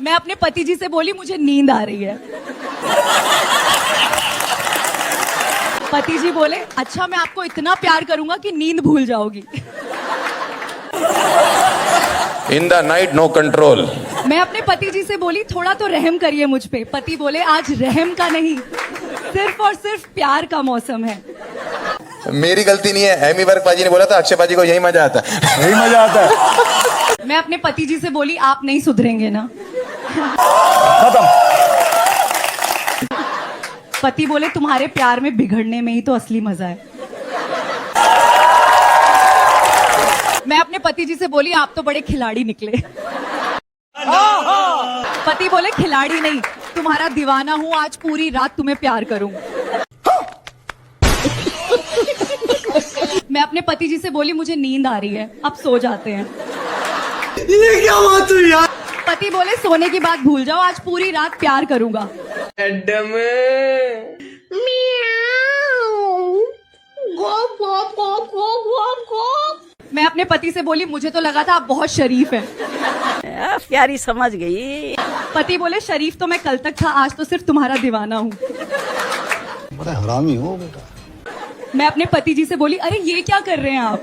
मैं अपने पति जी से बोली मुझे नींद आ रही है। पति जी बोले अच्छा मैं आपको इतना प्यार करूंगा कि नींद भूल जाओगी। In the night, no control. मैं अपने पति जी से बोली थोड़ा तो रहम करिए मुझ पे। पति बोले आज रहम का नहीं, सिर्फ और सिर्फ प्यार का मौसम है। मेरी गलती नहीं है, एमी वर्क पाजी ने बोला था अक्षय पाजी को यही मजा आता है। यही मजा आता है। मैं अपने पति जी से बोली आप नहीं सुधरेंगे ना। खत्म। पति बोले तुम्हारे प्यार में बिगड़ने में ही तो असली मजा है। मैं अपने पति जी से बोली आप तो बड़े खिलाड़ी निकले। पति बोले खिलाड़ी नहीं, तुम्हारा दीवाना हूं, आज पूरी रात तुम्हें प्यार करूं। मैं अपने पति जी से बोली मुझे नींद आ रही है, अब सो जाते हैं। ये क्या बात हुई यार? पति बोले सोने की बात भूल जाओ, आज पूरी रात प्यार करूंगा। मैं अपने पति से बोली मुझे तो लगा था आप बहुत शरीफ हैं। प्यारी समझ गई। पति बोले शरीफ तो मैं कल तक था, आज तो सिर्फ तुम्हारा दीवाना हूँ। बड़ा हरामी हो बेटा। मैं अपने पति जी से बोली अरे ये क्या कर रहे हैं आप?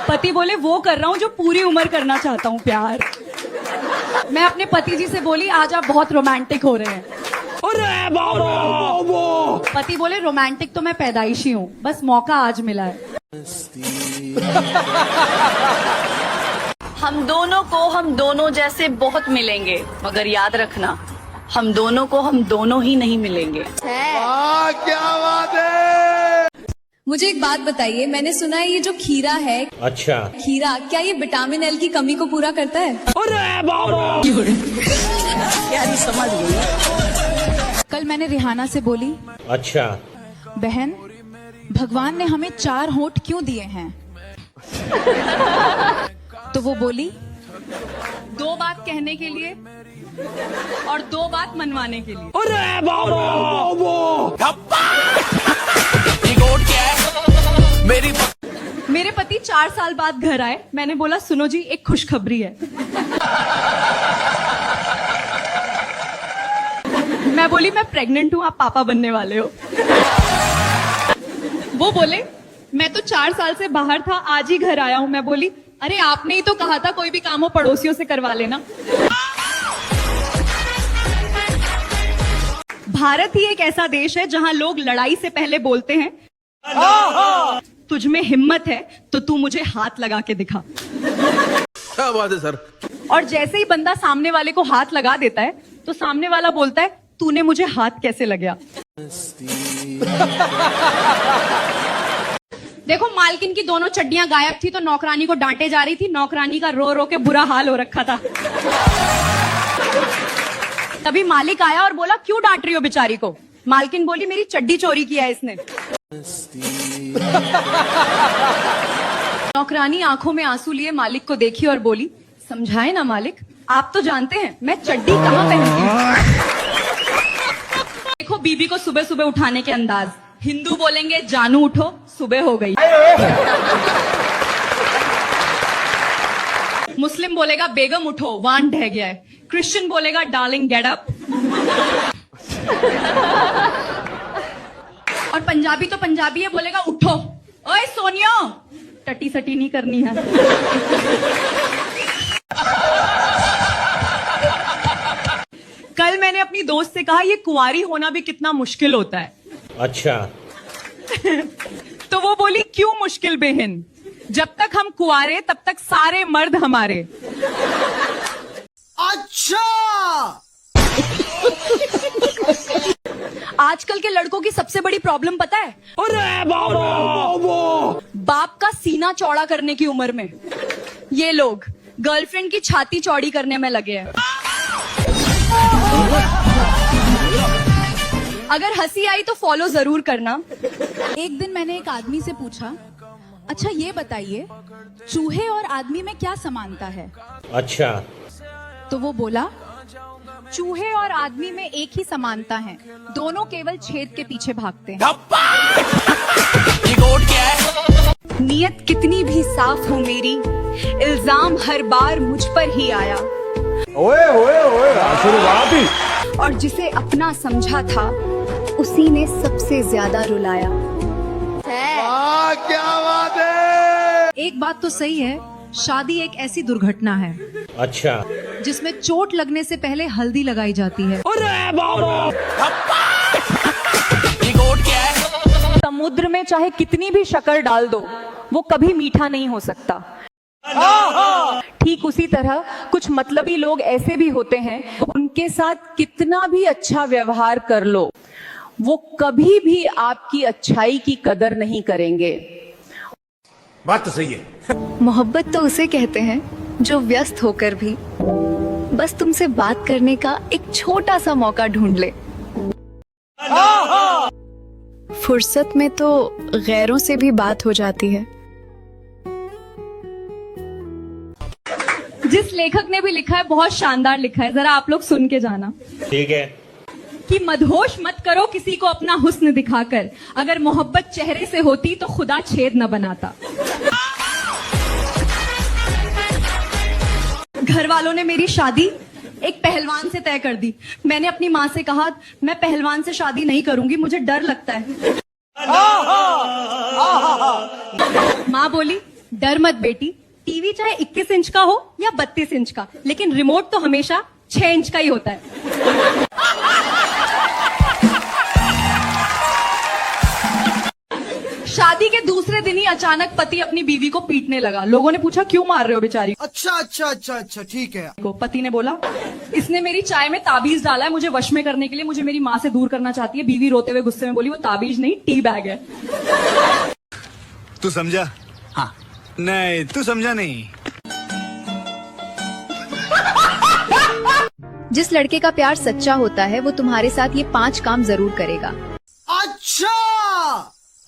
पति बोले वो कर रहा हूँ जो पूरी उम्र करना चाहता हूँ, प्यार। मैं अपने पति जी से बोली आज आप बहुत रोमांटिक हो रहे हैं। पति बोले रोमांटिक तो मैं पैदाइशी हूँ, बस मौका आज मिला है। हम दोनों जैसे बहुत मिलेंगे, मगर याद रखना हम दोनों ही नहीं मिलेंगे। क्या बात है? मुझे एक बात बताइए, मैंने सुना है ये जो खीरा है, अच्छा, खीरा क्या ये विटामिन एल की कमी को पूरा करता है? प्यारी समझ गई। कल मैंने रिहाना से बोली अच्छा, बहन भगवान ने हमें 4 होंठ क्यों दिए हैं? तो वो बोली 2 बात कहने के लिए और 2 बात मनवाने के लिए। मेरे पति 4 साल बाद घर आए, मैंने बोला सुनो जी एक खुशखबरी है। मैं बोली मैं प्रेग्नेंट हूँ, आप पापा बनने वाले हो। वो बोले मैं तो 4 साल से बाहर था, आज ही घर आया हूँ। मैं बोली अरे आपने ही तो कहा था कोई भी काम हो पड़ोसियों से करवा लेना। भारत ही एक ऐसा देश है जहां लोग लड़ाई से पहले बोलते हैं तुझ में हिम्मत है तो तू मुझे हाथ लगा के दिखा। क्या बात है सर? और जैसे ही बंदा सामने वाले को हाथ लगा देता है तो सामने वाला बोलता है तूने मुझे हाथ कैसे लगा। देखो मालकिन की दोनों चड्डियां गायब थी तो नौकरानी को डांटे जा रही थी। नौकरानी का रो रो के बुरा हाल हो रखा था। तभी मालिक आया और बोला क्यों डांट रही हो बेचारी को? मालकिन बोली मेरी चड्डी चोरी किया है इसने। नौकरानी आंखों में आंसू लिए मालिक को देखी और बोली समझाए ना मालिक, आप तो जानते हैं मैं चड्डी कहाँ पहनती हूँ। देखो बीबी को सुबह सुबह उठाने के अंदाज। हिंदू बोलेंगे जानू उठो, सुबह हो गई। मुस्लिम बोलेगा बेगम उठो, वान ढह गया है। क्रिश्चियन बोलेगा डार्लिंग गेट अप। और पंजाबी तो पंजाबी है, बोलेगा उठो ओए सोनियो, टटी सटी नहीं करनी है। कल मैंने अपनी दोस्त से कहा ये कुंवारी होना भी कितना मुश्किल होता है। अच्छा। तो वो बोली क्यों मुश्किल बहन, जब तक हम कुंवारे तब तक सारे मर्द हमारे। अच्छा। आजकल के लड़कों की सबसे बड़ी प्रॉब्लम पता है? बाप का सीना चौड़ा करने की उम्र में ये लोग गर्लफ्रेंड की छाती चौड़ी करने में लगे हैं। अगर हंसी आई तो फॉलो जरूर करना। एक दिन मैंने एक आदमी से पूछा अच्छा ये बताइए चूहे और आदमी में क्या समानता है? अच्छा। तो वो बोला चूहे और आदमी में एक ही समानता है, दोनों केवल छेद के पीछे भागते हैं। नीयत कितनी भी साफ हो मेरी, इल्जाम हर बार मुझ पर ही आया। ओए ओए ओए शुरुआत ही। और जिसे अपना समझा था उसी ने सबसे ज्यादा रुलाया। क्या बात है। एक बात तो सही है, शादी एक ऐसी दुर्घटना है अच्छा जिसमें चोट लगने से पहले हल्दी लगाई जाती है। समुद्र में चाहे कितनी भी शक्कर डाल दो, वो कभी मीठा नहीं हो सकता। ठीक उसी तरह कुछ मतलबी लोग ऐसे भी होते हैं, उनके साथ कितना भी अच्छा व्यवहार कर लो, वो कभी भी आपकी अच्छाई की कदर नहीं करेंगे। बात तो सही है। मोहब्बत तो उसे कहते हैं जो व्यस्त होकर भी बस तुमसे बात करने का एक छोटा सा मौका ढूंढ ले। फुर्सत में तो गैरों से भी बात हो जाती है। जिस लेखक ने भी लिखा है बहुत शानदार लिखा है, जरा आप लोग सुन के जाना। ठीक है। कि मदहोश मत करो किसी को अपना हुस्न दिखाकर, अगर मोहब्बत चेहरे से होती तो खुदा छेद न बनाता। घर वालों ने मेरी शादी एक पहलवान से तय कर दी। मैंने अपनी माँ से कहा मैं पहलवान से शादी नहीं करूंगी, मुझे डर लगता है। माँ बोली डर मत बेटी, टीवी चाहे 21 इंच का हो या 32 इंच का, लेकिन रिमोट तो हमेशा 6 इंच का ही होता है। शादी के दूसरे दिन ही अचानक पति अपनी बीवी को पीटने लगा। लोगों ने पूछा क्यों मार रहे हो बेचारी को? अच्छा ठीक है। पति ने बोला इसने मेरी चाय में ताबीज डाला है, मुझे वश में करने के लिए, मुझे मेरी माँ से दूर करना चाहती है। बीवी रोते हुए गुस्से में बोली वो ताबीज नहीं टी बैग है। तू समझा? हाँ। नहीं तू समझा नहीं। जिस लड़के का प्यार सच्चा होता है वो तुम्हारे साथ ये 5 काम जरूर करेगा। अच्छा।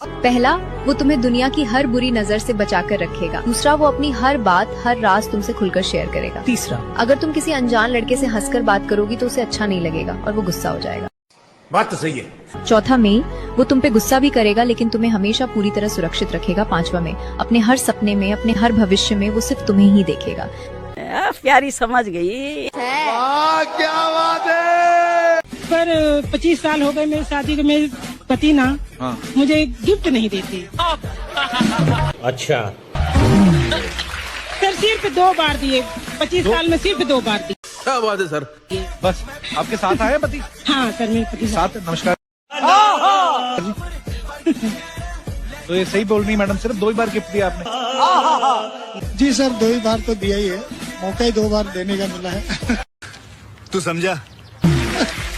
पहला, वो तुम्हें दुनिया की हर बुरी नजर से बचाकर रखेगा। दूसरा, वो अपनी हर बात हर राज तुमसे खुलकर शेयर करेगा। तीसरा, अगर तुम किसी अनजान लड़के से हंसकर बात करोगी तो उसे अच्छा नहीं लगेगा और वो गुस्सा हो जाएगा। बात तो सही है। चौथा में, वो तुम पे गुस्सा भी करेगा लेकिन तुम्हें हमेशा पूरी तरह सुरक्षित रखेगा। पांचवा में, अपने हर सपने में अपने हर भविष्य में वो सिर्फ तुम्हें ही देखेगा। प्यारी समझ गई। क्या बात है। पर 25 साल हो गए मेरी शादी को, मेरे पति ना मुझे गिफ्ट नहीं देते। अच्छा सर सिर्फ 2 बार दिए, 25 साल में सिर्फ 2 बार दिए। क्या बात है सर। बस आपके साथ आए पति? हाँ सर मेरे पति साथ। नमस्कार। तो ये सही बोल रही मैडम, सिर्फ 2 ही बार गिफ्ट दिया आपने? जी सर 2 ही बार तो दिया ही है, मौका ही 2 बार देने का मिला है। तू समझा?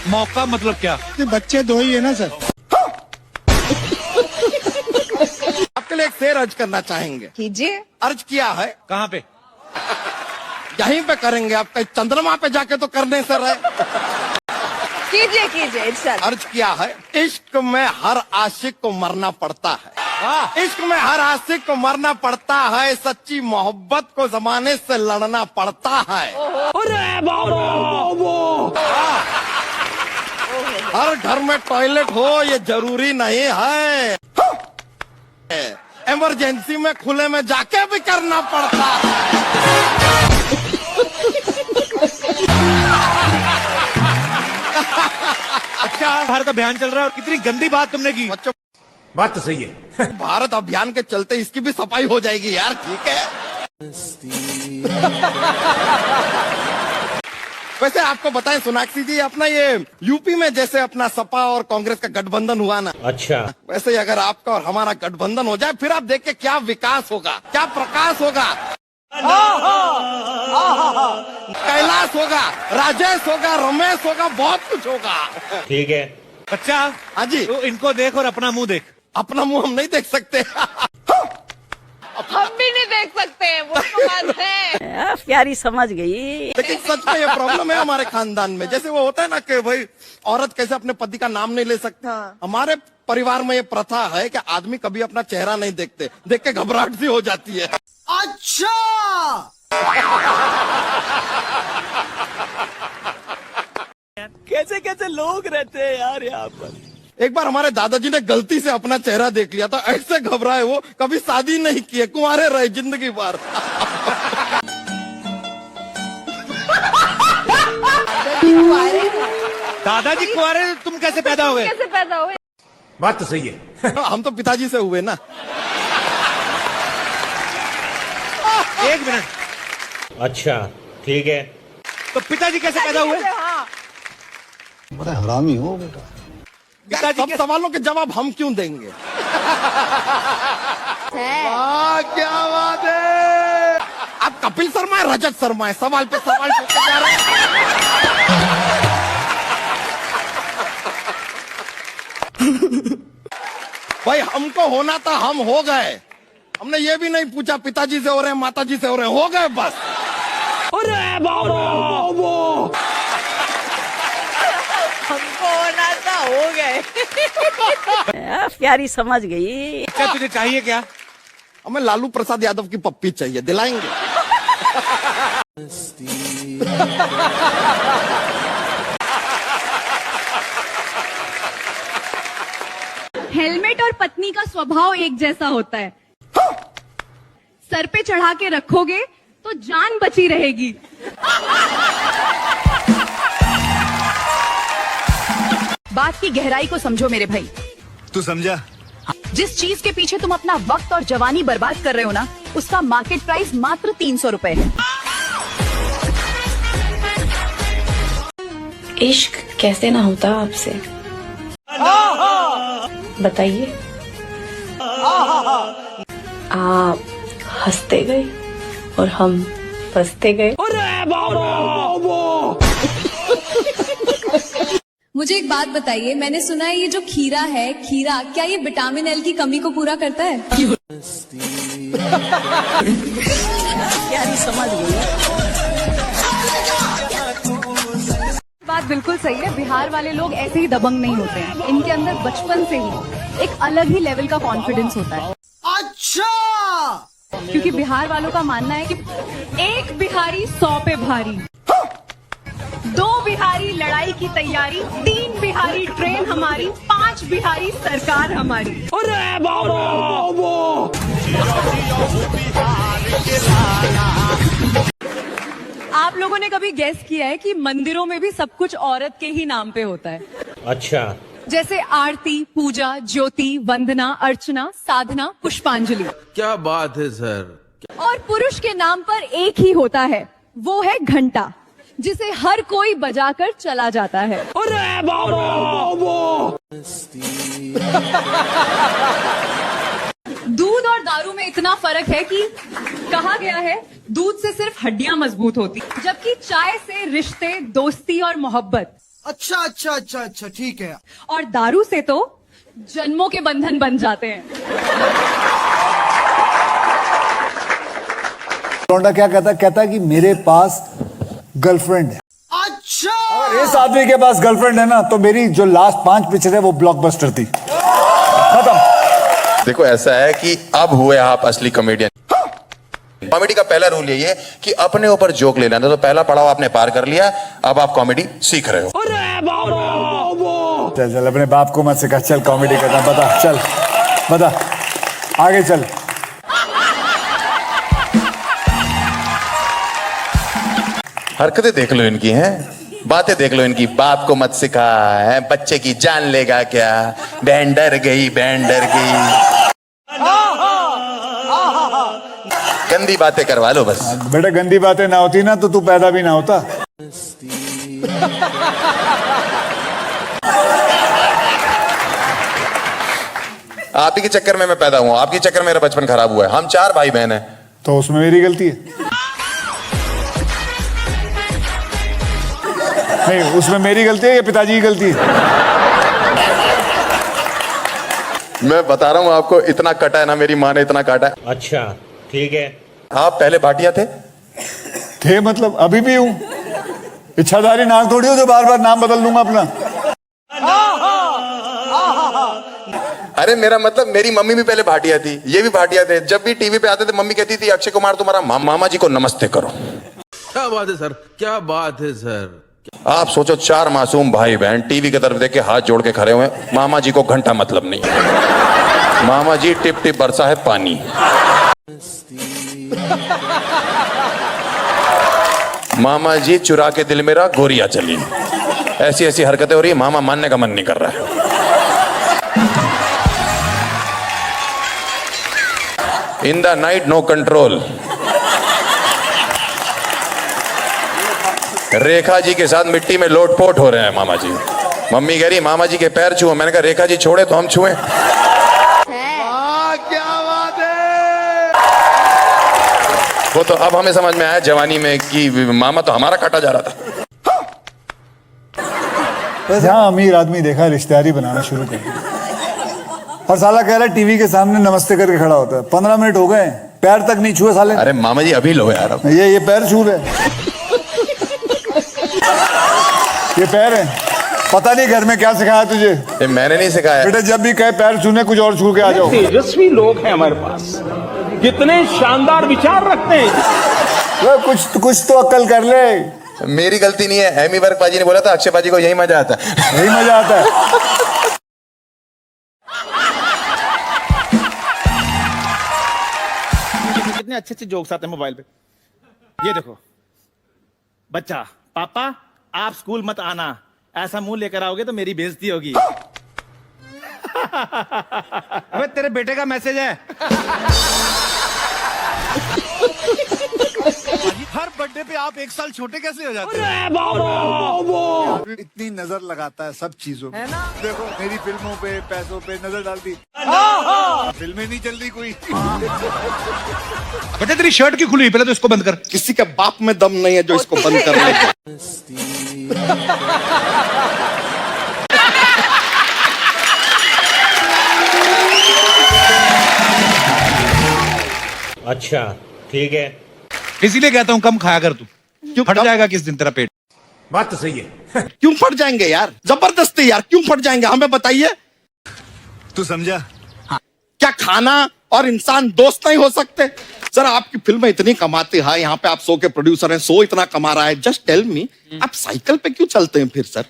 मौका मतलब क्या? बच्चे 2 ही है ना सर। आपके लिए एक शेर अर्ज करना चाहेंगे। कीजिए। अर्ज किया है। कहाँ पे? यहीं पे करेंगे, आप कहीं चंद्रमा पे जाके तो करने सर है। कीजिए। अर्ज किया है, इश्क में हर आशिक को मरना पड़ता है। इश्क में हर आशिक को मरना पड़ता है, सच्ची मोहब्बत को जमाने से लड़ना पड़ता है। हर घर में टॉयलेट हो ये जरूरी नहीं है, इमरजेंसी में खुले में जाके भी करना पड़ता है। अच्छा भारत अभियान चल रहा है और कितनी गंदी बात तुमने की। बच्चों बात तो सही है। भारत अभियान के चलते इसकी भी सफाई हो जाएगी यार। ठीक है। वैसे आपको बताएं सोनाक्षी जी, अपना ये यूपी में जैसे अपना सपा और कांग्रेस का गठबंधन हुआ ना, अच्छा वैसे ही अगर आपका और हमारा गठबंधन हो जाए, फिर आप देखिए क्या विकास होगा, क्या प्रकाश होगा, कैलाश होगा, राजेश होगा, रमेश होगा, बहुत कुछ होगा। ठीक है। बच्चा हाँ जी। तो इनको देख और अपना मुंह देख। अपना मुंह हम नहीं देख सकते। हम भी नहीं देख सकते, वो तो बात है। प्यारी समझ गई। लेकिन सच में ये प्रॉब्लम है हमारे खानदान में। जैसे वो होता है ना कि भाई औरत कैसे अपने पति का नाम नहीं ले सकती, हमारे परिवार में ये प्रथा है कि आदमी कभी अपना चेहरा नहीं देखते, देख के घबराहट सी हो जाती है। अच्छा। कैसे कैसे लोग रहते हैं यार यहाँ पर। एक बार हमारे दादाजी ने गलती से अपना चेहरा देख लिया था, ऐसे घबराए वो, कभी शादी नहीं किए, कुंवारे रहे जिंदगी भर। दादाजी कुंवारे तुम कैसे पैदा हुए? कैसे पैदा हुए? बात तो सही है। हम तो पिताजी से हुए ना। एक मिनट, अच्छा ठीक है। तो पिताजी कैसे पैदा हुए? बड़ा हरामी हो बेटा। पिताजी सब सवालों के जवाब हम क्यों देंगे? क्या बात है। आप कपिल शर्मा है, रजत शर्मा है, सवाल पे सवाल पूछते जा रहे हैं। भाई हमको होना था, हम हो गए। हमने ये भी नहीं पूछा पिताजी से हो रहे हैं, माताजी से हो रहे हैं, हो गए बस। अरे बाबा, हमको होना था, हो गए। प्यारी समझ गई। क्या तुझे चाहिए क्या? हमें लालू प्रसाद यादव की पप्पी चाहिए, दिलाएंगे। हेलमेट और पत्नी का स्वभाव एक जैसा होता है। सर पे चढ़ा के रखोगे तो जान बची रहेगी। बात की गहराई को समझो मेरे भाई। तू समझा? जिस चीज के पीछे तुम अपना वक्त और जवानी बर्बाद कर रहे हो ना, उसका मार्केट प्राइस मात्र 300 रुपए है। इश्क कैसे ना होता आपसे, बताइए। आप हंसते गए और हम फंसते गए। मुझे एक बात बताइए, मैंने सुना है ये जो खीरा है, खीरा क्या ये विटामिन एल की कमी को पूरा करता है? प्यारी समझ गई। बात बिल्कुल सही है। बिहार वाले लोग ऐसे ही दबंग नहीं होते हैं। इनके अंदर बचपन से ही एक अलग ही लेवल का कॉन्फिडेंस होता है। अच्छा, क्योंकि बिहार वालों का मानना है कि एक बिहारी 100 पे भारी, 2 बिहारी लड़ाई की तैयारी, 3 बिहारी ट्रेन हमारी, 5 बिहारी सरकार हमारी। आप लोगों ने कभी गेस किया है कि मंदिरों में भी सब कुछ औरत के ही नाम पे होता है? अच्छा जैसे आरती, पूजा, ज्योति, वंदना, अर्चना, साधना, पुष्पांजलि। क्या बात है सर। और पुरुष के नाम पर एक ही होता है, वो है घंटा, जिसे हर कोई बजाकर चला जाता है। दूध और दारू में इतना फर्क है कि कहा गया है दूध से सिर्फ हड्डियां मजबूत होती, जबकि चाय से रिश्ते, दोस्ती और मोहब्बत। अच्छा अच्छा अच्छा अच्छा, ठीक है। और दारू से तो जन्मों के बंधन बन जाते हैं। लौंडा क्या कहता है कि मेरे पास गर्लफ्रेंड है। अच्छा, अगर इस आदमी के पास गर्लफ्रेंड है ना, तो मेरी जो लास्ट 5 पिक्चर है वो ब्लॉकबस्टर थी। खत्म। देखो ऐसा है कि अब हुए आप असली कॉमेडियन। कॉमेडी का पहला रूल यही है कि अपने ऊपर जोक ले लेना। तो पहला पड़ाव आपने पार कर लिया, अब आप कॉमेडी सीख रहे हो। चल चल, अपने बाप को मत सिखा, चल कॉमेडी करना बता, चल बता, आगे चल। हरकतें देख लो इनकी हैं, बातें देख लो इनकी। बाप को मत सिखा है, बच्चे की जान लेगा क्या, बहन डर गई, बहन डर गई। गंदी बातें करवा लो बस। बेटा गंदी बातें ना होती ना तो तू पैदा भी ना होता। आप ही के चक्कर में मैं पैदा हुआ, आपके चक्कर में मेरा बचपन खराब हुआ है। हम 4 भाई बहन हैं। तो उसमें मेरी गलती है? नहीं, उसमें मेरी गलती है या पिताजी की गलती है? मैं बता रहा हूं आपको, इतना कटा है ना, मेरी माँ ने इतना काटा है। अच्छा ठीक है। आप पहले भाटिया थे मतलब अभी भी हूं। इच्छाधारी नाग थोड़ी हो जो बार बार नाम बदल दूंगा अपना। अरे मेरा मतलब, मेरी मम्मी भी पहले भाटिया थी, ये भी भाटिया थे। जब भी टीवी पे आते थे मम्मी कहती थी अक्षय कुमार तुम्हारा मामा जी को नमस्ते करो। क्या बात है सर, क्या बात है सर। आप सोचो 4 मासूम भाई बहन टीवी की तरफ देख के हाथ जोड़ के खड़े हुए, मामा जी को घंटा मतलब नहीं है। मामा जी टिप टिप बरसा है पानी। मामा जी चुरा के दिल मेरा गोरिया चली। ऐसी ऐसी हरकतें हो रही है, मामा मानने का मन नहीं कर रहा है। In the night no control. Rekha ji के साथ मिट्टी में लोटपोट हो रहे हैं मामा जी। मम्मी कह रही मामा जी के पैर छुओ, मैंने कहा रेखा जी छोड़े तो हम छुए। क्या बात है। वो तो अब हमें समझ में आया जवानी में कि मामा तो हमारा काटा जा रहा था। जहाँ अमीर आदमी देखा रिश्तेदारी बनाना शुरू कर दी, और साला कह रहा है टीवी के सामने नमस्ते करके खड़ा होता है। 15 मिनट हो गए, पैर तक नहीं छुए साले। अरे मामा जी अभी लो यार। ये पैर छू रहे, ये पैर है। पता नहीं घर में क्या सिखाया तुझे। ये मैंने नहीं सिखाया बेटा, जब भी कहे पैर छूने कुछ और छू के आ जाओ। तेजस्वी लोग हैं हमारे पास, कितने शानदार विचार रखते हैं। कुछ तो अक्ल कर ले। मेरी गलती नहीं है, एमी वर्क बाजी ने बोला था अक्षय बाजी को यही मजा आता है। यही मजा आता है। कितने अच्छे अच्छे जोक्स आते हैं मोबाइल पे। ये देखो, बच्चा, पापा आप स्कूल मत आना, ऐसा मुंह लेकर आओगे तो मेरी बेइज्जती होगी। अबे तेरे बेटे का मैसेज है। हर बर्थडे पे आप 1 साल छोटे कैसे हो जाते हैं? इतनी नजर लगाता है सब चीजों में। देखो मेरी फिल्मों पे, पैसों पे नजर डाल दी। फिल्में नहीं चल रही कोई। बेटा तेरी शर्ट क्यों खुली? पहले तो इसको बंद कर। किसी के बाप में दम नहीं है जो इसको बंद कर ले। अच्छा ठीक है। इसीलिए कहता हूँ कम खाया कर तू, क्यों फट जाएगा किस दिन तेरा पेट। बात तो सही है। क्यों फट जाएंगे यार, जबरदस्ती यार, क्यों फट जाएंगे हमें बताइए। तू समझा? क्या खाना और इंसान दोस्त नहीं हो सकते? सर आपकी फिल्म इतनी कमाती है, यहाँ पे आप शो के प्रोड्यूसर हैं, शो इतना कमा रहा है, जस्ट टेल मी आप साइकिल पे क्यों चलते हैं फिर सर?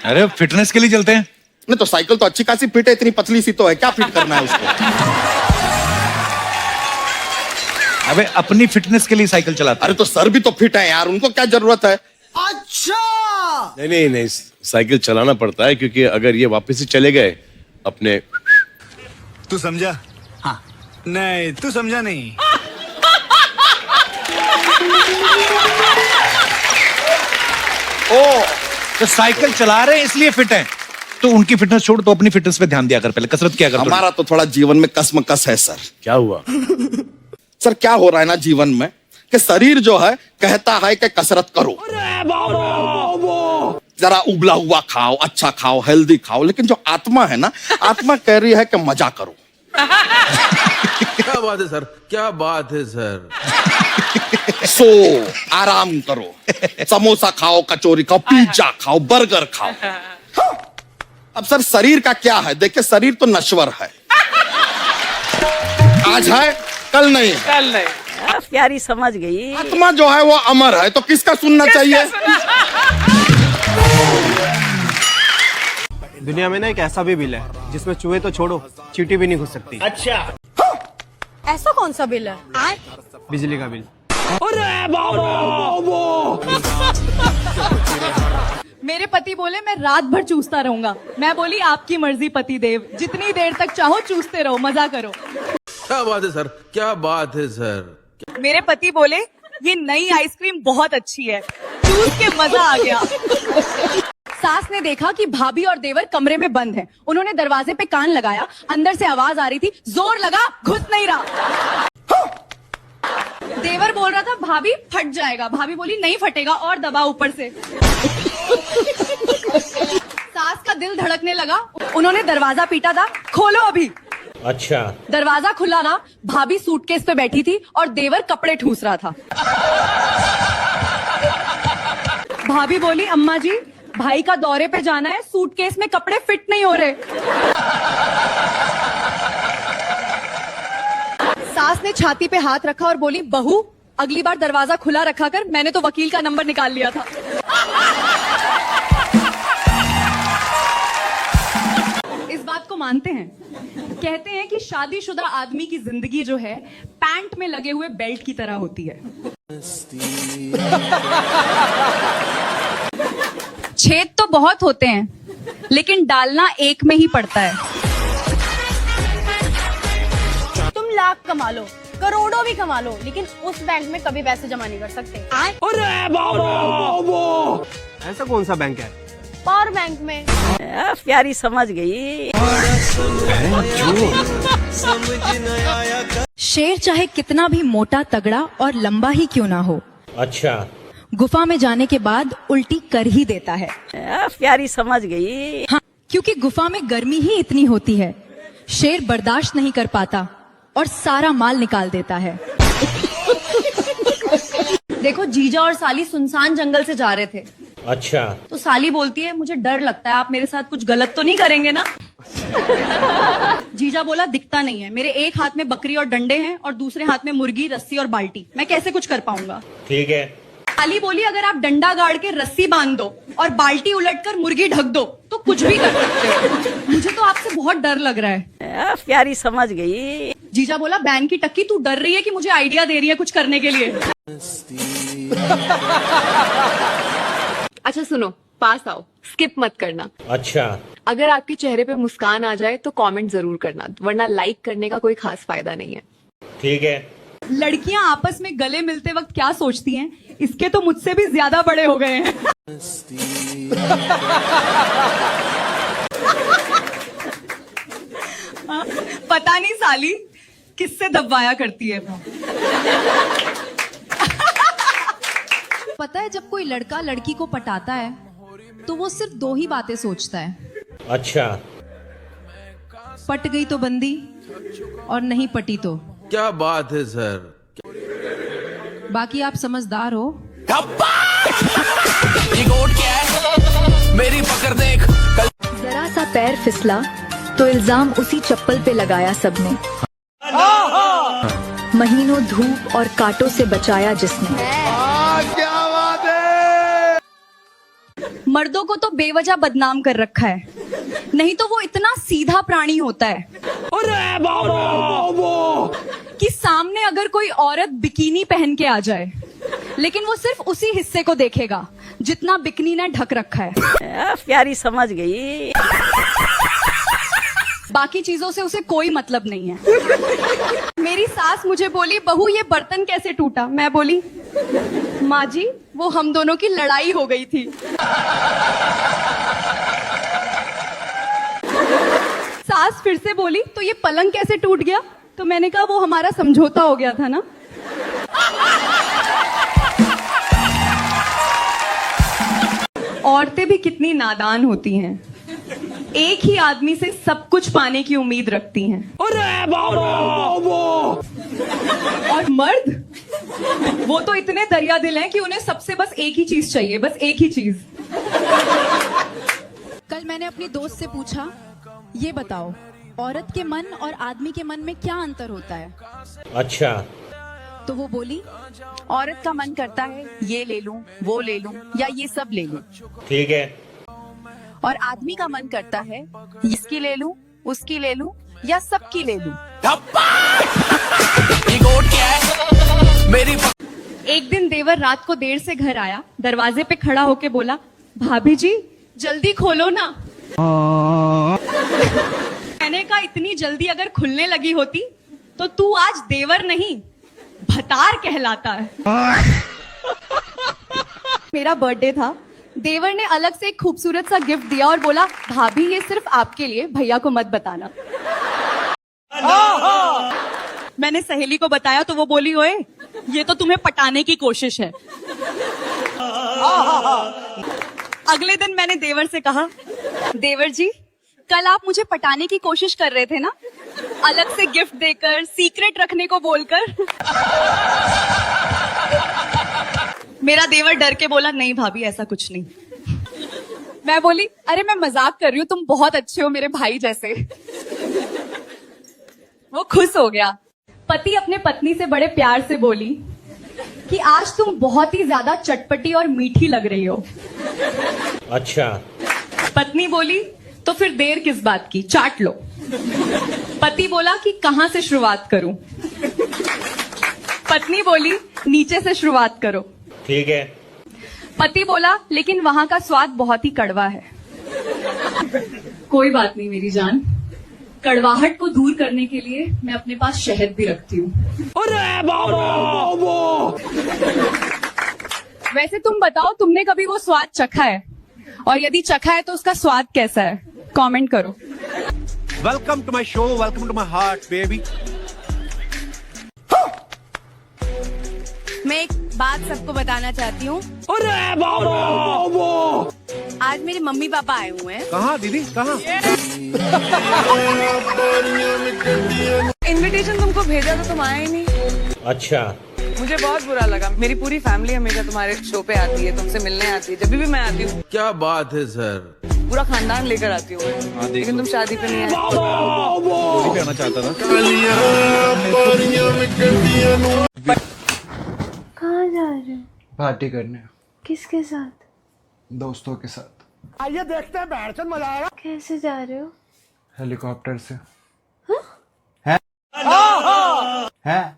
अरे फिटनेस के लिए चलते हैं। नहीं तो साइकिल तो अच्छी खासी फिट है, इतनी पतली सी तो है, क्या फिट करना है उसको? अबे अपनी फिटनेस के लिए साइकिल चलाता। अरे तो सर भी तो फिट है यार, उनको क्या जरूरत है? नहीं, साइकिल चलाना पड़ता है क्योंकि अगर ये वापस से चले गए अपने। तू समझा? हाँ। नहीं तू समझा नहीं। ओ तो साइकिल चला रहे हैं इसलिए फिट हैं, तो उनकी फिटनेस छोड़ तो अपनी फिटनेस पे ध्यान दिया कर, पहले कसरत किया कर। हमारा तो थोड़ा जीवन में कसमकस है सर। क्या हुआ? सर क्या हो रहा है ना जीवन में कि शरीर जो है कहता है कि कसरत करो, जरा उबला हुआ खाओ, अच्छा खाओ, हेल्दी खाओ, लेकिन जो आत्मा है ना, आत्मा कह रही है कि मजा करो। क्या बात है सर, क्या बात है सर। सो आराम करो, समोसा खाओ, कचौरी खाओ, पिज्जा खाओ, बर्गर खाओ। अब सर शरीर का क्या है? देखिए शरीर तो नश्वर है, आज है कल नहीं है। कल नहीं। प्यारी समझ गई। आत्मा जो है वो अमर है, तो किसका सुनना चाहिए? दुनिया में ना एक ऐसा भी बिल है जिसमें चूहे तो छोड़ो, चींटी भी नहीं घुस सकती। अच्छा ऐसा कौन सा बिल है? बिजली का बिल। मेरे पति बोले मैं रात भर चूसता रहूंगा। मैं बोली आपकी मर्जी पति देव, जितनी देर तक चाहो चूसते रहो, मजा करो। क्या बात है सर, क्या बात है सर। मेरे पति बोले ये नई आइसक्रीम बहुत अच्छी है, चूस के मजा आ गया। सास ने देखा कि भाभी और देवर कमरे में बंद हैं। उन्होंने दरवाजे पे कान लगाया, अंदर से आवाज आ रही थी, जोर लगा, घुस नहीं रहा। देवर बोल रहा था भाभी फट जाएगा, भाभी बोली नहीं फटेगा, और दबा ऊपर से। सास का दिल धड़कने लगा, उन्होंने दरवाजा पीटा था, खोलो अभी। अच्छा दरवाजा खुला ना, भाभी सूटकेस पे बैठी थी और देवर कपड़े ठूस रहा था। भाभी बोली अम्मा जी भाई का दौरे पे जाना है, सूटकेस में कपड़े फिट नहीं हो रहे। सास ने छाती पे हाथ रखा और बोली बहू अगली बार दरवाजा खुला रखा कर, मैंने तो वकील का नंबर निकाल लिया था। इस बात को को मानते हैं? कहते हैं कि शादीशुदा आदमी की जिंदगी जो है पैंट में लगे हुए बेल्ट की तरह होती है। छेद तो बहुत होते हैं, लेकिन डालना एक में ही पड़ता है। तुम लाख कमा लो, करोड़ों भी कमा लो, लेकिन उस बैंक में कभी पैसे जमा नहीं कर सकते। ऐसा कौन सा बैंक है? पावर बैंक में। प्यारी समझ गई। शेर चाहे कितना भी मोटा, तगड़ा और लंबा ही क्यों ना हो, अच्छा, गुफा में जाने के बाद उल्टी कर ही देता है। प्यारी समझ गई। हाँ, क्योंकि गुफा में गर्मी ही इतनी होती है, शेर बर्दाश्त नहीं कर पाता और सारा माल निकाल देता है। देखो, जीजा और साली सुनसान जंगल से जा रहे थे। अच्छा, तो साली बोलती है, मुझे डर लगता है आप मेरे साथ कुछ गलत तो नहीं करेंगे ना? जीजा बोला, दिखता नहीं है, मेरे एक हाथ में बकरी और डंडे हैं और दूसरे हाथ में मुर्गी, रस्सी और बाल्टी, मैं कैसे कुछ कर पाऊंगा? ठीक है। साली बोली, अगर आप डंडा गाड़ के रस्सी बांध दो और बाल्टी उलटकर मुर्गी ढक दो तो कुछ भी कर सकते हो। मुझे तो आपसे बहुत डर लग रहा है। प्यारी समझ गई। जीजा बोला, बैन की टक्की, तू डर रही है कि मुझे आइडिया दे रही है कुछ करने के लिए? अच्छा सुनो, पास आओ, स्किप मत करना। अच्छा, अगर आपके चेहरे पे मुस्कान आ जाए तो कमेंट जरूर करना, वरना लाइक करने का कोई खास फायदा नहीं है। ठीक है। लड़कियां आपस में गले मिलते वक्त क्या सोचती हैं? इसके तो मुझसे भी ज्यादा बड़े हो गए हैं। पता नहीं साली किससे दबाया करती है। पता है, जब कोई लड़का लड़की को पटाता है तो वो सिर्फ दो ही बातें सोचता है। अच्छा, पट गई तो बंदी और नहीं पटी तो। क्या बात है सर। बाकी आप समझदार हो। मेरी पकड़ देख। जरा सा पैर फिसला तो इल्जाम उसी चप्पल पे लगाया सबने। महीनों धूप और कांटों से बचाया जिसने। क्या बात है। मर्दों को तो बेवजह बदनाम कर रखा है, नहीं तो वो इतना सीधा प्राणी होता है कि सामने अगर कोई औरत बिकिनी पहन के आ जाए, लेकिन वो सिर्फ उसी हिस्से को देखेगा जितना बिकनी ने ढक रखा है। प्यारी समझ गई। बाकी चीजों से उसे कोई मतलब नहीं है। मेरी सास मुझे बोली, बहू ये बर्तन कैसे टूटा? मैं बोली, माँ जी वो हम दोनों की लड़ाई हो गई थी। सास फिर से बोली, तो ये पलंग कैसे टूट गया? तो मैंने कहा, वो हमारा समझौता हो गया था ना। औरतें भी कितनी नादान होती हैं, एक ही आदमी से सब कुछ पाने की उम्मीद रखती हैं। और मर्द, वो तो इतने दरिया दिल हैं कि उन्हें सबसे बस एक ही चीज चाहिए, बस एक ही चीज। कल मैंने अपनी दोस्त से पूछा, ये बताओ औरत के मन और आदमी के मन में क्या अंतर होता है? अच्छा, तो वो बोली, औरत का मन करता है ये ले लूं, वो ले लूं या ये सब ले लूं, ठीक है। और आदमी का मन करता है इसकी ले लूं, उसकी ले लूं या सबकी ले लूं। एक दिन देवर रात को देर से घर आया, दरवाजे पे खड़ा होके बोला, भाभी जी जल्दी खोलो ना। मैंने कहा, इतनी जल्दी अगर खुलने लगी होती तो तू आज देवर नहीं भतार कहलाता है। मेरा बर्थडे था, देवर ने अलग से एक खूबसूरत सा गिफ्ट दिया और बोला, भाभी ये सिर्फ आपके लिए, भैया को मत बताना। मैंने सहेली को बताया तो वो बोली, ओए ये तो तुम्हें पटाने की कोशिश है। अगले दिन मैंने देवर से कहा, देवर जी कल आप मुझे पटाने की कोशिश कर रहे थे ना, अलग से गिफ्ट देकर, सीक्रेट रखने को बोलकर। मेरा देवर डर के बोला, नहीं भाभी ऐसा कुछ नहीं। मैं बोली, अरे मैं मजाक कर रही हूँ, तुम बहुत अच्छे हो मेरे भाई जैसे। वो खुश हो गया। पति अपने पत्नी से बड़े प्यार से बोली कि आज तुम बहुत ही ज्यादा चटपटी और मीठी लग रही हो। अच्छा, पत्नी बोली, तो फिर देर किस बात की, चाट लो। पति बोला कि कहां से शुरुआत करूं। पत्नी बोली नीचे से शुरुआत करो। ठीक है। पति बोला लेकिन वहां का स्वाद बहुत ही कड़वा है। कोई बात नहीं मेरी जान, कड़वाहट को दूर करने के लिए मैं अपने पास शहद भी रखती हूँ। वैसे तुम बताओ, तुमने कभी वो स्वाद चखा है? और यदि चखा है तो उसका स्वाद कैसा है? कमेंट करो। Welcome to my show, welcome to my heart baby. मैं एक बात सबको बताना चाहती हूँ। आज मेरे मम्मी पापा आए हुए हैं। कहाँ दीदी, कहाँ? इनविटेशन तुमको भेजा तो तुम आए नहीं। अच्छा। मुझे बहुत बुरा लगा। मेरी पूरी फैमिली हमेशा तुम्हारे शो पे आती है, तुमसे मिलने आती है। जब भी मैं आती हूँ क्या बात है सर, पूरा खानदान लेकर आती हूँ, लेकिन तुम शादी पे नहीं आए। आना चाहता था। कहाँ जा रहे हो? पार्टी करने। किसके साथ? दोस्तों के साथ। आइए देखते हैं, बैठ मजा आएगा। कैसे जा रहे हो? हेलीकॉप्टर से। हाँ? हैं?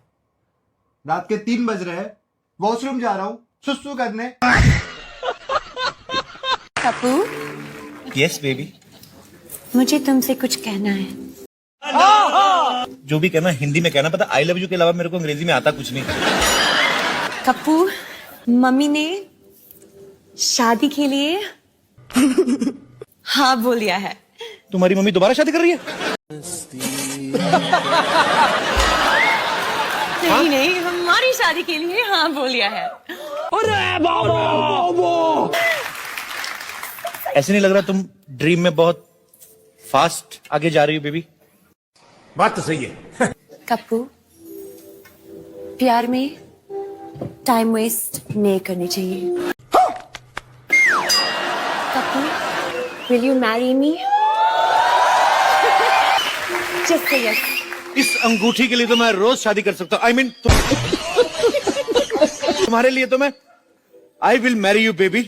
रात के 3 बज रहे हैं, वॉशरूम जा रहा हूँ सुसु करने। Kapoor, yes baby. मुझे तुमसे कुछ कहना है। जो भी कहना हिंदी में कहना, पता आई लव यू के अलावा मेरे को अंग्रेजी में आता कुछ नहीं। कपूर, मम्मी ने शादी के लिए हाँ बोल दिया है। तुम्हारी मम्मी दोबारा शादी कर रही है? नहीं नहीं, हमारी शादी के लिए हाँ बोल दिया है। ऐसे नहीं लग रहा तुम ड्रीम में बहुत फास्ट आगे जा रही हो बेबी? बात तो सही है। कपूर, प्यार में टाइम वेस्ट नहीं करनी चाहिए। Kapoor, will you marry me? Just say yes. इस अंगूठी के लिए तो मैं रोज शादी कर सकता हूँ। आई मीन तुम्हारे लिए तो मैं I will marry you baby.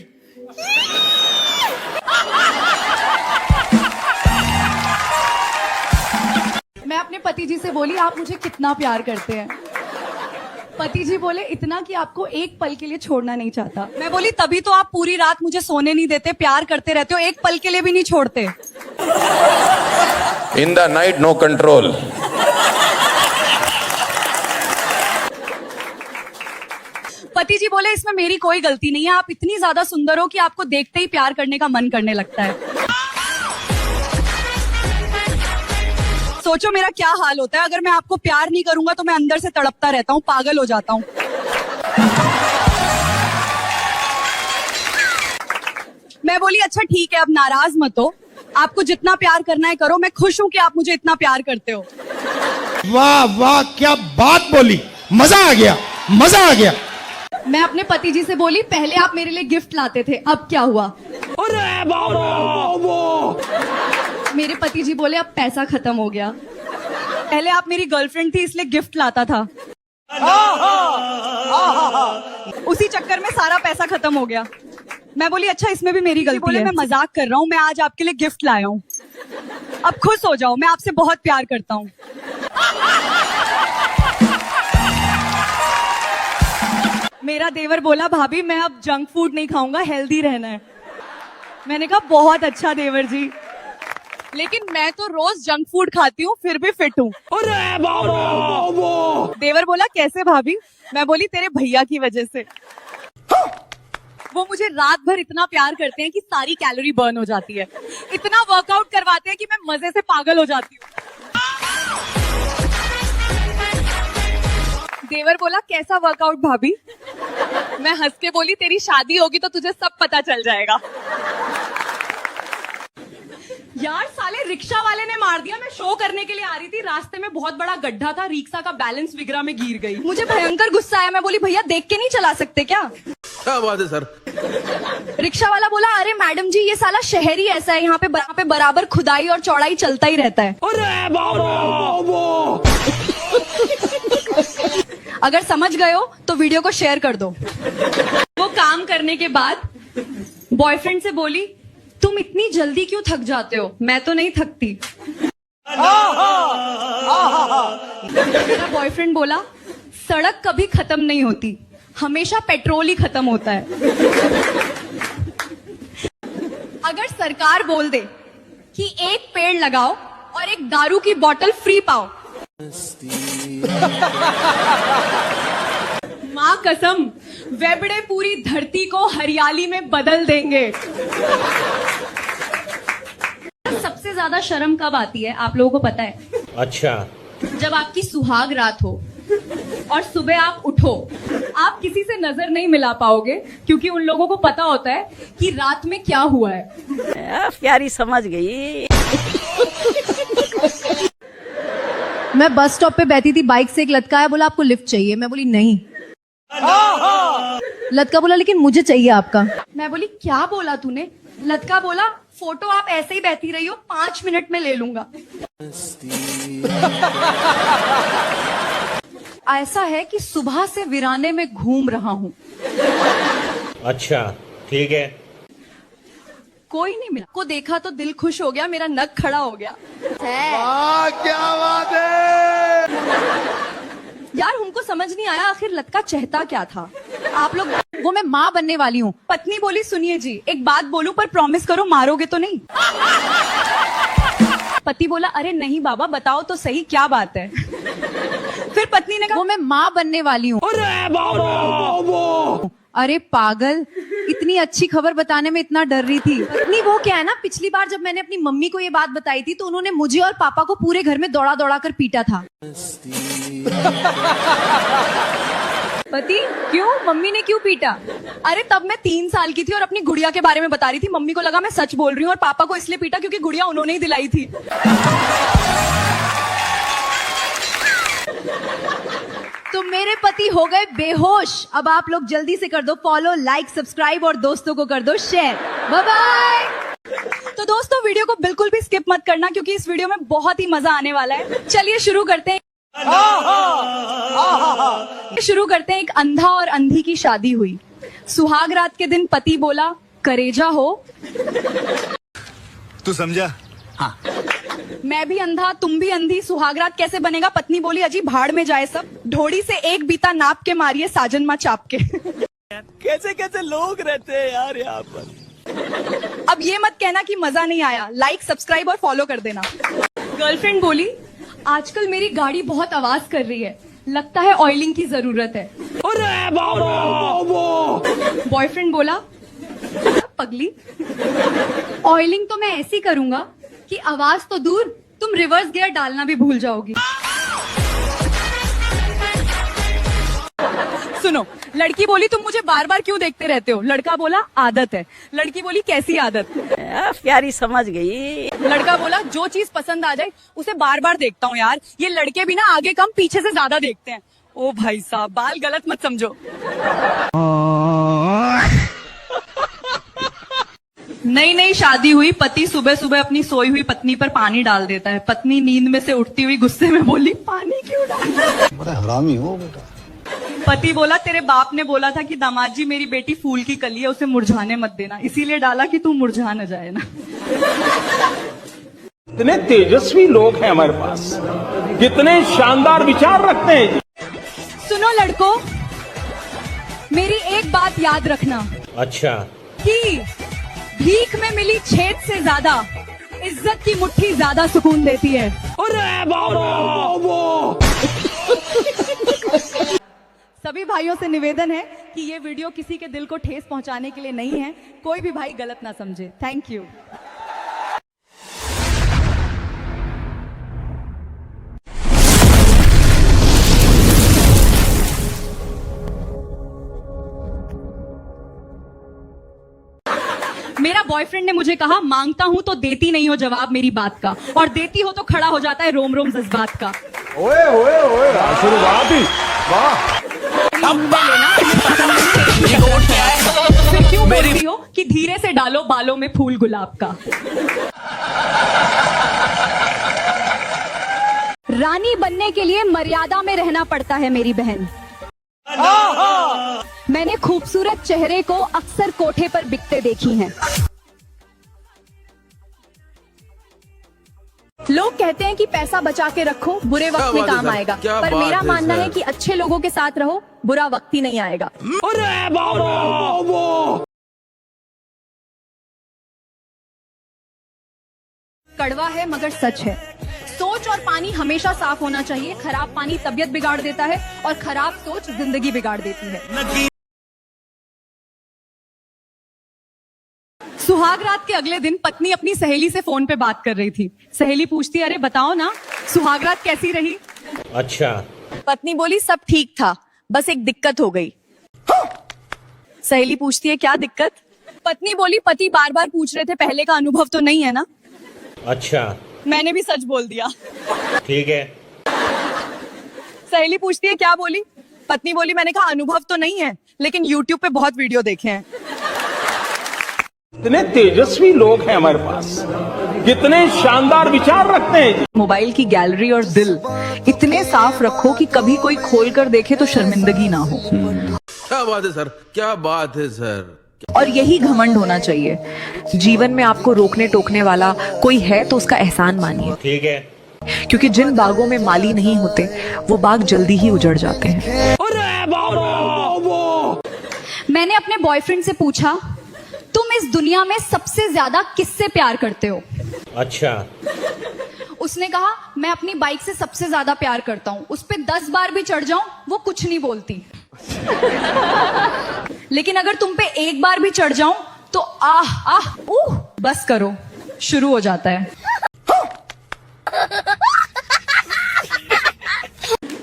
मैं अपने पति जी से बोली आप मुझे कितना प्यार करते हैं। पति जी बोले इतना कि आपको एक पल के लिए छोड़ना नहीं चाहता। मैं बोली तभी तो आप पूरी रात मुझे सोने नहीं देते, प्यार करते रहते हो, एक पल के लिए भी नहीं छोड़ते। In the night no control. पति जी बोले इसमें मेरी कोई गलती नहीं है, आप इतनी ज्यादा सुंदर हो कि आपको देखते ही प्यार करने का मन करने लगता है। सोचो मेरा क्या हाल होता है अगर मैं आपको प्यार नहीं करूंगा तो मैं अंदर से तड़पता रहता हूँ, पागल हो जाता हूँ। मैं बोली अच्छा ठीक है, अब नाराज मत हो, आपको जितना प्यार करना है करो, मैं खुश हूँ कि आप मुझे इतना प्यार करते हो। वाह वाह, क्या बात बोली, मजा आ गया, मजा आ गया। मैं अपने पति जी से बोली पहले आप मेरे लिए गिफ्ट लाते थे, अब क्या हुआ? मेरे पति जी बोले अब पैसा खत्म हो गया, पहले आप मेरी गर्लफ्रेंड थी इसलिए गिफ्ट लाता था, उसी चक्कर में सारा पैसा खत्म हो गया। मैं बोली अच्छा इसमें भी मेरी गलती है, मैं मजाक कर रहा हूँ, मैं आज आपके लिए गिफ्ट लाया हूँ, अब खुश हो जाओ, मैं आपसे बहुत प्यार करता हूँ। मेरा देवर बोला भाभी मैं अब जंक फूड नहीं खाऊंगा, हेल्दी रहना है। मैंने कहा बहुत अच्छा देवर जी, लेकिन मैं तो रोज जंक फूड खाती हूँ फिर भी फिट हूँ। देवर बोला कैसे भाभी? मैं बोली तेरे भैया की वजह से, वो मुझे रात भर इतना प्यार करते हैं कि सारी कैलोरी बर्न हो जाती है, इतना वर्कआउट करवाते हैं कि मैं मजे से पागल हो जाती हूँ। देवर बोला कैसा वर्कआउट भाभी? मैं हंस के बोली तेरी शादी होगी तो तुझे सब पता चल जाएगा। यार साले रिक्शा वाले ने मार दिया, मैं शो करने के लिए आ रही थी, रास्ते में बहुत बड़ा गड्ढा था, रिक्शा का बैलेंस बिगड़ा, में गिर गई, मुझे भयंकर गुस्सा आया। मैं बोली भैया देख के नहीं चला सकते क्या? क्या बात है सर? रिक्शा वाला बोला अरे मैडम जी ये साला शहर ही ऐसा है, यहाँ पे बराबर खुदाई और चौड़ाई चलता ही रहता है। अगर समझ गए हो तो वीडियो को शेयर कर दो। वो काम करने के बाद बॉयफ्रेंड से बोली तुम इतनी जल्दी क्यों थक जाते हो? मैं तो नहीं थकती। मेरा बॉयफ्रेंड बोला सड़क कभी खत्म नहीं होती, हमेशा पेट्रोल ही खत्म होता है। अगर सरकार बोल दे कि एक पेड़ लगाओ और एक दारू की बोतल फ्री पाओ, माँ कसम वेबड़े पूरी धरती को हरियाली में बदल देंगे। सबसे ज्यादा शर्म कब आती है आप लोगों को पता है? अच्छा। जब आपकी सुहाग रात हो और सुबह आप उठो, आप किसी से नजर नहीं मिला पाओगे क्योंकि उन लोगों को पता होता है कि रात में क्या हुआ है। प्यारी समझ गई। मैं बस स्टॉप पे बैठी थी, बाइक से एक लड़का आया, बोला आपको लिफ्ट चाहिए? मैं बोली नहीं। लड़का बोला लेकिन मुझे चाहिए आपका। मैं बोली क्या बोला तूने? लड़का बोला फोटो आप ऐसे ही बैठी रही हो, 5 मिनट में ले लूंगा। ऐसा है कि सुबह से वीराने में घूम रहा हूँ। अच्छा ठीक है। कोई नहीं मिला, को देखा तो दिल खुश हो गया, मेरा नक खड़ा हो गया। क्या बात है यार हमको समझ नहीं आया आखिर लड़का चाहता क्या था। आप लोग वो मैं माँ बनने वाली हूँ। पत्नी बोली सुनिए जी एक बात बोलूं पर प्रॉमिस करो मारोगे तो नहीं। पति बोला अरे नहीं बाबा बताओ तो सही क्या बात है। फिर पत्नी ने कहा वो मैं माँ बनने वाली हूँ। अरे पागल, इतनी अच्छी खबर बताने में इतना डर रही थी। पत्नी वो क्या है ना, पिछली बार जब मैंने अपनी मम्मी को ये बात बताई थी तो उन्होंने मुझे और पापा को पूरे घर में दौड़ा दौड़ा कर पीटा था। पति क्यों? मम्मी ने क्यों पीटा? अरे तब मैं 3 साल की थी और अपनी गुड़िया के बारे में बता रही थी। मम्मी को लगा मैं सच बोल रही हूँ और पापा को इसलिए पीटा क्योंकि गुड़िया उन्होंने ही दिलाई थी। तो मेरे पति हो गए बेहोश। अब आप लोग जल्दी से कर दो फॉलो, लाइक, सब्सक्राइब और दोस्तों को कर दो शेयर। Bye bye. तो दोस्तों वीडियो को बिल्कुल भी स्किप मत करना क्योंकि इस वीडियो में बहुत ही मजा आने वाला है। चलिए शुरू करते हैं। एक अंधा और अंधी की शादी हुई। सुहाग रात के दिन पति बोला करेजा हो। तू समझा? हाँ। मैं भी अंधा तुम भी अंधी, सुहागरात कैसे बनेगा? पत्नी बोली अजी भाड़ में जाए सब, ढोड़ी से एक बीता नाप के मारिए साजन माँ चाप के। कैसे कैसे लोग रहते हैं यार यहाँ पर। अब ये मत कहना कि मजा नहीं आया, लाइक सब्सक्राइब और फॉलो कर देना। गर्लफ्रेंड बोली आजकल मेरी गाड़ी बहुत आवाज कर रही है, लगता है ऑयलिंग की जरूरत है। बॉयफ्रेंड बोला पगली ऑयलिंग तो मैं ऐसी करूंगा कि आवाज तो दूर तुम रिवर्स गियर डालना भी भूल जाओगी। सुनो, लड़की बोली तुम मुझे बार बार क्यों देखते रहते हो? लड़का बोला आदत है। लड़की बोली कैसी आदत? प्यारी समझ गई। लड़का बोला जो चीज पसंद आ जाए उसे बार बार देखता हूँ यार, ये लड़के भी ना आगे कम पीछे से ज्यादा देखते हैं। ओ भाई साहब बाल गलत मत समझो। नई नई शादी हुई, पति सुबह सुबह अपनी सोई हुई पत्नी पर पानी डाल देता है। पत्नी नींद में से उठती हुई गुस्से में बोली पानी क्यों डाला? बड़ा हरामी हो बेटा। पति बोला तेरे बाप ने बोला था कि दामाद जी मेरी बेटी फूल की कली है, उसे मुरझाने मत देना, इसीलिए डाला कि तू मुरझा न जाए ना। कितने तेजस्वी लोग हैं हमारे पास, कितने शानदार विचार रखते हैं। सुनो लड़कों, मेरी एक बात याद रखना। अच्छा। कि भीख में मिली छेद से ज्यादा इज्जत की मुट्ठी ज्यादा सुकून देती है। सभी भाइयों से निवेदन है कि ये वीडियो किसी के दिल को ठेस पहुंचाने के लिए नहीं है, कोई भी भाई गलत ना समझे। Thank you. मेरा बॉयफ्रेंड ने मुझे कहा मांगता हूं तो देती नहीं हो जवाब मेरी बात का, और देती हो तो खड़ा हो जाता है रोम रोम जज्बात का। ओए ओए ओए शुरुआत ही वाह। फिर क्यों बोल रही हो कि धीरे से डालो बालों में फूल गुलाब का? रानी बनने के लिए मर्यादा में रहना पड़ता है मेरी बहन। मैंने खूबसूरत चेहरे को अक्सर कोठे पर बिकते देखी हैं, लोग कहते हैं कि पैसा बचा के रखो, बुरे वक्त में काम आएगा, पर मेरा मानना है कि अच्छे लोगों के साथ रहो, बुरा वक्त ही नहीं आएगा। कड़वा है मगर सच है। सोच और पानी हमेशा साफ होना चाहिए। खराब पानी तबीयत बिगाड़ देता है और खराब सोच जिंदगी बिगाड़ देती है। सुहाग रात के अगले दिन पत्नी अपनी सहेली से फोन पे बात कर रही थी। सहेली पूछती, अरे बताओ ना सुहाग रात कैसी रही? अच्छा। पत्नी बोली, सब ठीक था, बस एक दिक्कत हो गई। सहेली पूछती है, क्या दिक्कत? पत्नी बोली, पति बार बार पूछ रहे थे, पहले का अनुभव तो नहीं है ना? अच्छा। मैंने भी सच बोल दिया। ठीक है। सहेली पूछती है, क्या बोली? पत्नी बोली, मैंने कहा अनुभव तो नहीं है, लेकिन YouTube पे बहुत वीडियो देखे हैं। इतने तेजस्वी लोग हैं हमारे पास, कितने शानदार विचार रखते हैं। मोबाइल की गैलरी और दिल इतने साफ रखो कि कभी कोई खोल कर देखे तो शर्मिंदगी ना हो। क्या बात है सर, क्या बात है सर। और यही घमंड होना चाहिए। जीवन में आपको रोकने टोकने वाला कोई है तो उसका एहसान मानिए। ठीक है। क्योंकि जिन बागों में माली नहीं होते वो बाग जल्दी ही उजड़ जाते हैं। मैंने अपने बॉयफ्रेंड से पूछा, तुम इस दुनिया में सबसे ज्यादा किससे प्यार करते हो? अच्छा। उसने कहा, मैं अपनी बाइक से सबसे ज्यादा प्यार करता हूँ, उस पे 10 बार भी चढ़ जाऊं वो कुछ नहीं बोलती। लेकिन अगर तुम पे एक बार भी चढ़ जाऊं तो आह बस करो, शुरू हो जाता है।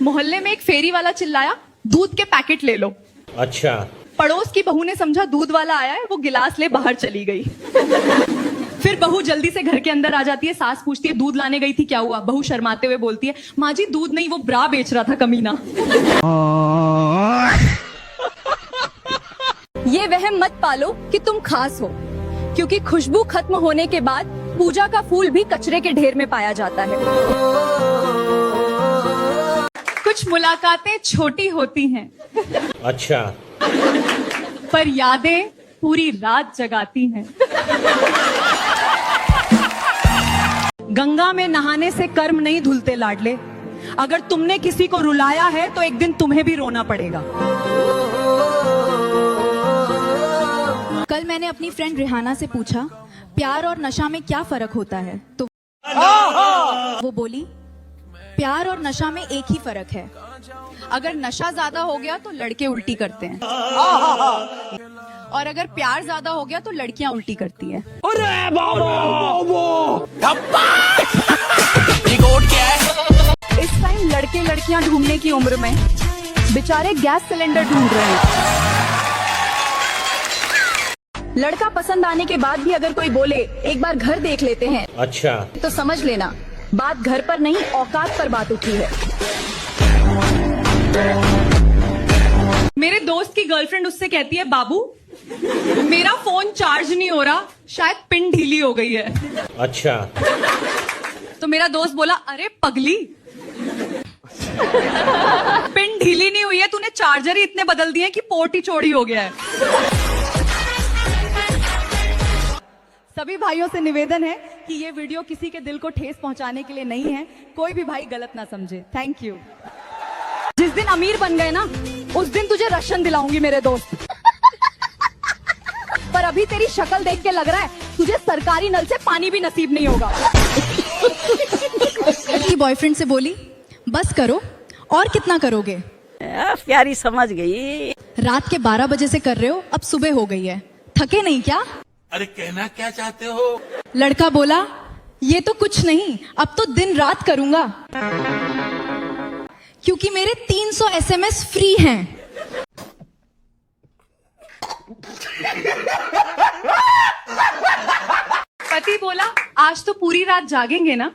मोहल्ले में एक फेरी वाला चिल्लाया, दूध के पैकेट ले लो। अच्छा। पड़ोस की बहू ने समझा दूध वाला आया है, वो गिलास ले बाहर चली गई। फिर बहू जल्दी से घर के अंदर आ जाती है। सास पूछती है, दूध लाने गई थी, क्या हुआ? बहू शर्माते हुए बोलती है, माँ जी दूध नहीं, वो ब्रा बेच रहा था कमीना। ये वहम मत पालो कि तुम खास हो, क्योंकि खुशबू खत्म होने के बाद पूजा का फूल भी कचरे के ढेर में पाया जाता है। कुछ मुलाकातें छोटी होती हैं। अच्छा। पर यादें पूरी रात जगाती हैं। गंगा में नहाने से कर्म नहीं धुलते लाडले। अगर तुमने किसी को रुलाया है तो एक दिन तुम्हें भी रोना पड़ेगा। कल मैंने अपनी फ्रेंड रिहाना से पूछा, प्यार और नशा में क्या फर्क होता है? तो वो बोली, प्यार और नशा में एक ही फर्क है, अगर नशा ज्यादा हो गया तो लड़के उल्टी करते हैं, और अगर प्यार ज्यादा हो गया तो लड़कियां उल्टी करती हैं। इस टाइम लड़के लड़कियां ढूंढने की उम्र में बेचारे गैस सिलेंडर ढूंढ रहे हैं। लड़का पसंद आने के बाद भी अगर कोई बोले एक बार घर देख लेते हैं, अच्छा, तो समझ लेना बात घर पर नहीं औकात पर बात उठी है। मेरे दोस्त की गर्लफ्रेंड उससे कहती है, बाबू मेरा फोन चार्ज नहीं हो रहा, शायद पिन ढीली हो गई है। अच्छा। तो मेरा दोस्त बोला, अरे पगली पिन ढीली नहीं हुई है, तूने चार्जर ही इतने बदल दिए कि पोर्ट ही चौड़ी हो गया है। सभी भाइयों से निवेदन है कि ये वीडियो किसी के दिल को ठेस पहुंचाने के लिए नहीं है, कोई भी भाई गलत ना समझे। Thank you. जिस दिन अमीर बन गए ना, उस दिन तुझे राशन दिलाऊंगी मेरे दोस्त। पर अभी तेरी शक्ल देख के लग रहा है तुझे सरकारी नल से पानी भी नसीब नहीं होगा। बॉयफ्रेंड से बोली, बस करो, और कितना करोगे? प्यारी समझ गई। रात के 12 बजे से कर रहे हो, अब सुबह हो गई है, थके नहीं क्या? अरे कहना क्या चाहते हो? लड़का बोला, ये तो कुछ नहीं, अब तो दिन रात करूंगा, क्योंकि मेरे 300 SMS फ्री हैं। पति बोला, आज तो पूरी रात जागेंगे ना?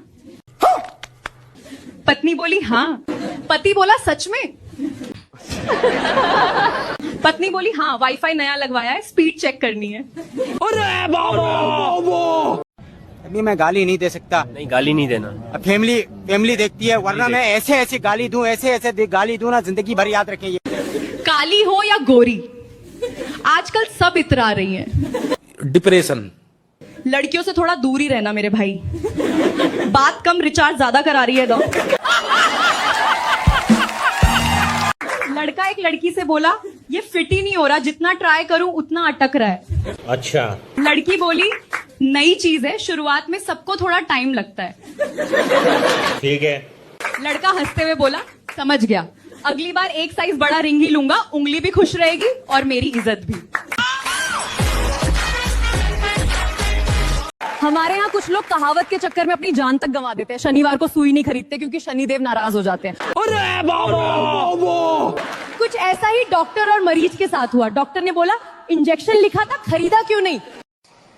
पत्नी बोली, हाँ। पति बोला, सच में? पत्नी बोली, हाँ, वाईफाई नया लगवाया है, स्पीड चेक करनी है। अभी मैं गाली नहीं दे सकता। नहीं, गाली नहीं देना। अब फैमिली देखती है, वरना मैं ऐसे गाली दूं, ऐसे गाली दूं ना, जिंदगी भर याद रखें ये। काली हो या गोरी, आजकल सब इतरा रही हैं। डिप्रेशन, लड़कियों से थोड़ा दूर ही रहना मेरे भाई। बात कम रिचार्ज ज्यादा करा रही है दो। लड़का एक लड़की से बोला ये फिट ही नहीं हो रहा, जितना ट्राई करूं उतना अटक रहा है। अच्छा। लड़की बोली नई चीज है, शुरुआत में सबको थोड़ा टाइम लगता है। ठीक है। लड़का हंसते हुए बोला समझ गया, अगली बार एक साइज बड़ा रिंग ही लूंगा, उंगली भी खुश रहेगी और मेरी इज्जत भी। हमारे यहाँ कुछ लोग कहावत के चक्कर में अपनी जान तक गंवा देते हैं। शनिवार को सुई नहीं खरीदते क्योंकि शनिदेव नाराज हो जाते हैं। अरे बाबा! कुछ ऐसा ही डॉक्टर और मरीज के साथ हुआ। डॉक्टर ने बोला इंजेक्शन लिखा था, खरीदा क्यों नहीं?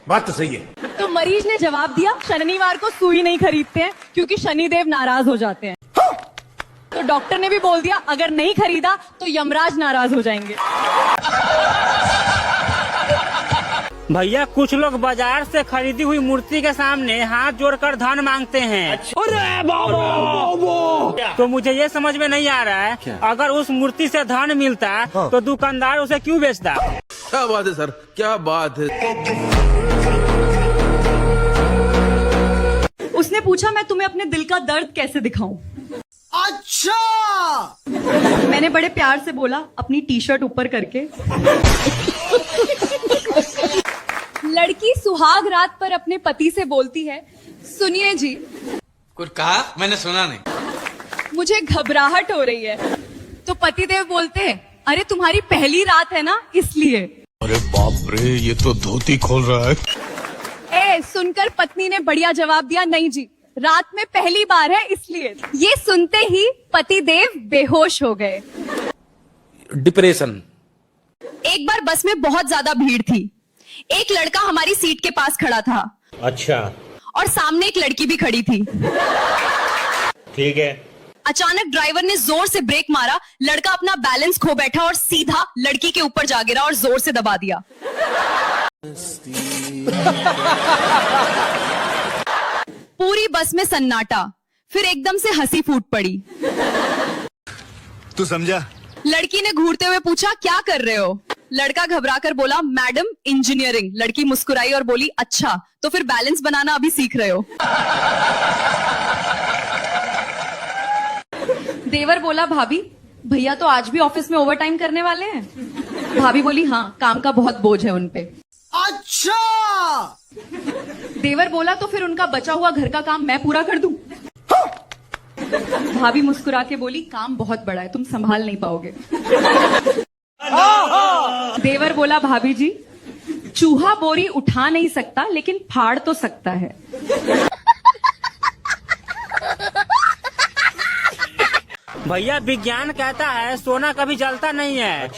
बात तो सही है। तो मरीज ने जवाब दिया शनिवार को सुई नहीं खरीदते हैं क्योंकि शनिदेव नाराज हो जाते हैं। तो डॉक्टर ने भी बोल दिया अगर नहीं खरीदा तो यमराज नाराज हो जाएंगे। भैया कुछ लोग बाजार से खरीदी हुई मूर्ति के सामने हाथ जोड़कर धन मांगते हैं। अरे बाबा! तो मुझे ये समझ में नहीं आ रहा है क्या? अगर उस मूर्ति से धन मिलता तो दुकानदार उसे क्यों बेचता? क्या बात है सर, क्या बात है। उसने पूछा मैं तुम्हें अपने दिल का दर्द कैसे दिखाऊं? अच्छा। मैंने बड़े प्यार से बोला अपनी टी शर्ट ऊपर करके। लड़की सुहाग रात पर अपने पति से बोलती है सुनिए जी। कुछ कहा? मैंने सुना नहीं। मुझे घबराहट हो रही है। तो पतिदेव बोलते हैं अरे तुम्हारी पहली रात है ना इसलिए। अरे बाप रे, ये तो धोती खोल रहा है। सुनकर पत्नी ने बढ़िया जवाब दिया नहीं जी, रात में पहली बार है इसलिए। ये सुनते ही पतिदेव बेहोश हो गए। डिप्रेशन। एक बार बस में बहुत ज्यादा भीड़ थी। एक लड़का हमारी सीट के पास खड़ा था। अच्छा। और सामने एक लड़की भी खड़ी थी। ठीक है। अचानक ड्राइवर ने जोर से ब्रेक मारा, लड़का अपना बैलेंस खो बैठा और सीधा लड़की के ऊपर जा गिरा और जोर से दबा दिया। पूरी बस में सन्नाटा, फिर एकदम से हंसी फूट पड़ी। तू समझा? लड़की ने घूरते हुए पूछा क्या कर रहे हो? लड़का घबराकर बोला मैडम इंजीनियरिंग। लड़की मुस्कुराई और बोली अच्छा, तो फिर बैलेंस बनाना अभी सीख रहे हो? देवर बोला भाभी भैया तो आज भी ऑफिस में ओवरटाइम करने वाले हैं। भाभी बोली हाँ काम का बहुत बोझ है उनपे। अच्छा। देवर बोला तो फिर उनका बचा हुआ घर का काम मैं पूरा कर दूं? भाभी मुस्कुरा के बोली काम बहुत बड़ा है, तुम संभाल नहीं पाओगे। देवर बोला भाभी जी चूहा बोरी उठा नहीं सकता लेकिन फाड़ तो सकता है। भैया विज्ञान कहता है सोना कभी जलता नहीं है।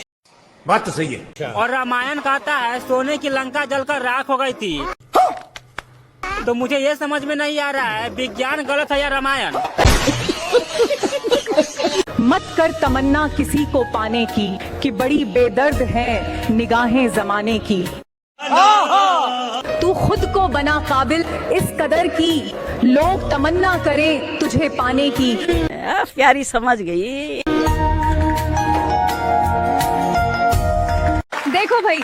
बात तो सही है। और रामायण कहता है सोने की लंका जलकर राख हो गई थी। तो मुझे ये समझ में नहीं आ रहा है विज्ञान गलत है या रामायण। मत कर तमन्ना किसी को पाने की कि बड़ी बेदर्द है निगाहें जमाने की। तू खुद को बना काबिल इस कदर की लोग तमन्ना करे तुझे पाने की। प्यारी समझ गई। देखो भाई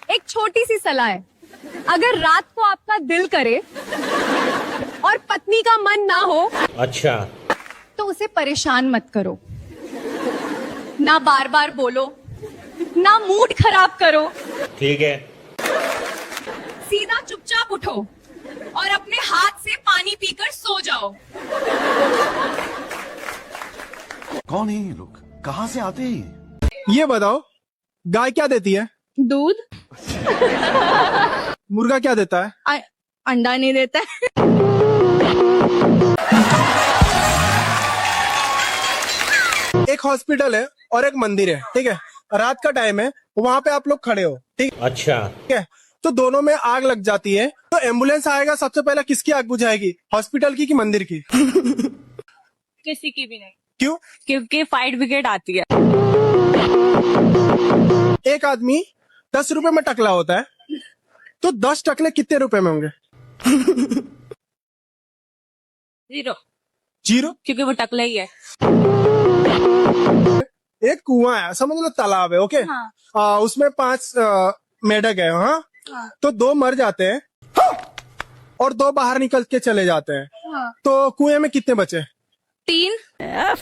एक छोटी सी सलाह है, अगर रात को आपका दिल करे और पत्नी का मन ना हो अच्छा तो उसे परेशान मत करो, ना बार बार बोलो, ना मूड खराब करो। ठीक है। सीधा चुपचाप उठो और अपने हाथ से पानी पीकर सो जाओ। कौन है ये लोग, कहाँ से आते हैं? ये बताओ गाय क्या देती है? दूध। मुर्गा क्या देता है? अंडा नहीं देता है। एक हॉस्पिटल है और एक मंदिर है, ठीक है? रात का टाइम है, वहाँ पे आप लोग खड़े हो, ठीक? अच्छा। ठीक है, तो दोनों में आग लग जाती है, तो एम्बुलेंस आएगा, सबसे पहले किसकी आग बुझाएगी? हॉस्पिटल की कि मंदिर की? किसी की भी नहीं। क्यों? क्योंकि फायर ब्रिगेड आती है। एक आदमी 10 रुपए में टकला होता है, तो 10 टकले कितने रुपए में होंगे? जीरो, क्योंकि वो टकला ही है। एक कुआं है, समझ लो तालाब है, ओके? हाँ। उसमें 5 मेढक है, हाँ? तो 2 मर जाते हैं और 2 बाहर निकल के चले जाते हैं, तो कुएं में कितने बचे? 3।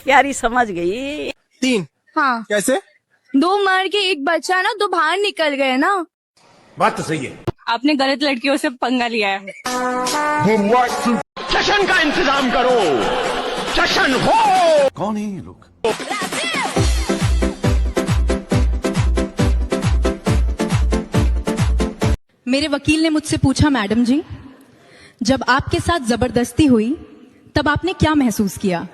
प्यारी समझ गई। 3? हाँ। कैसे? 2 मर के 1 बचा ना, 2 बाहर निकल गए ना। बात तो सही है। आपने गलत लड़कियों से पंगा लिया है। जश्न का इंतजाम करो, जश्न हो। कौन है ये लोग? मेरे वकील ने मुझसे पूछा, मैडम जी, जब आपके साथ जबरदस्ती हुई तब आपने क्या महसूस किया?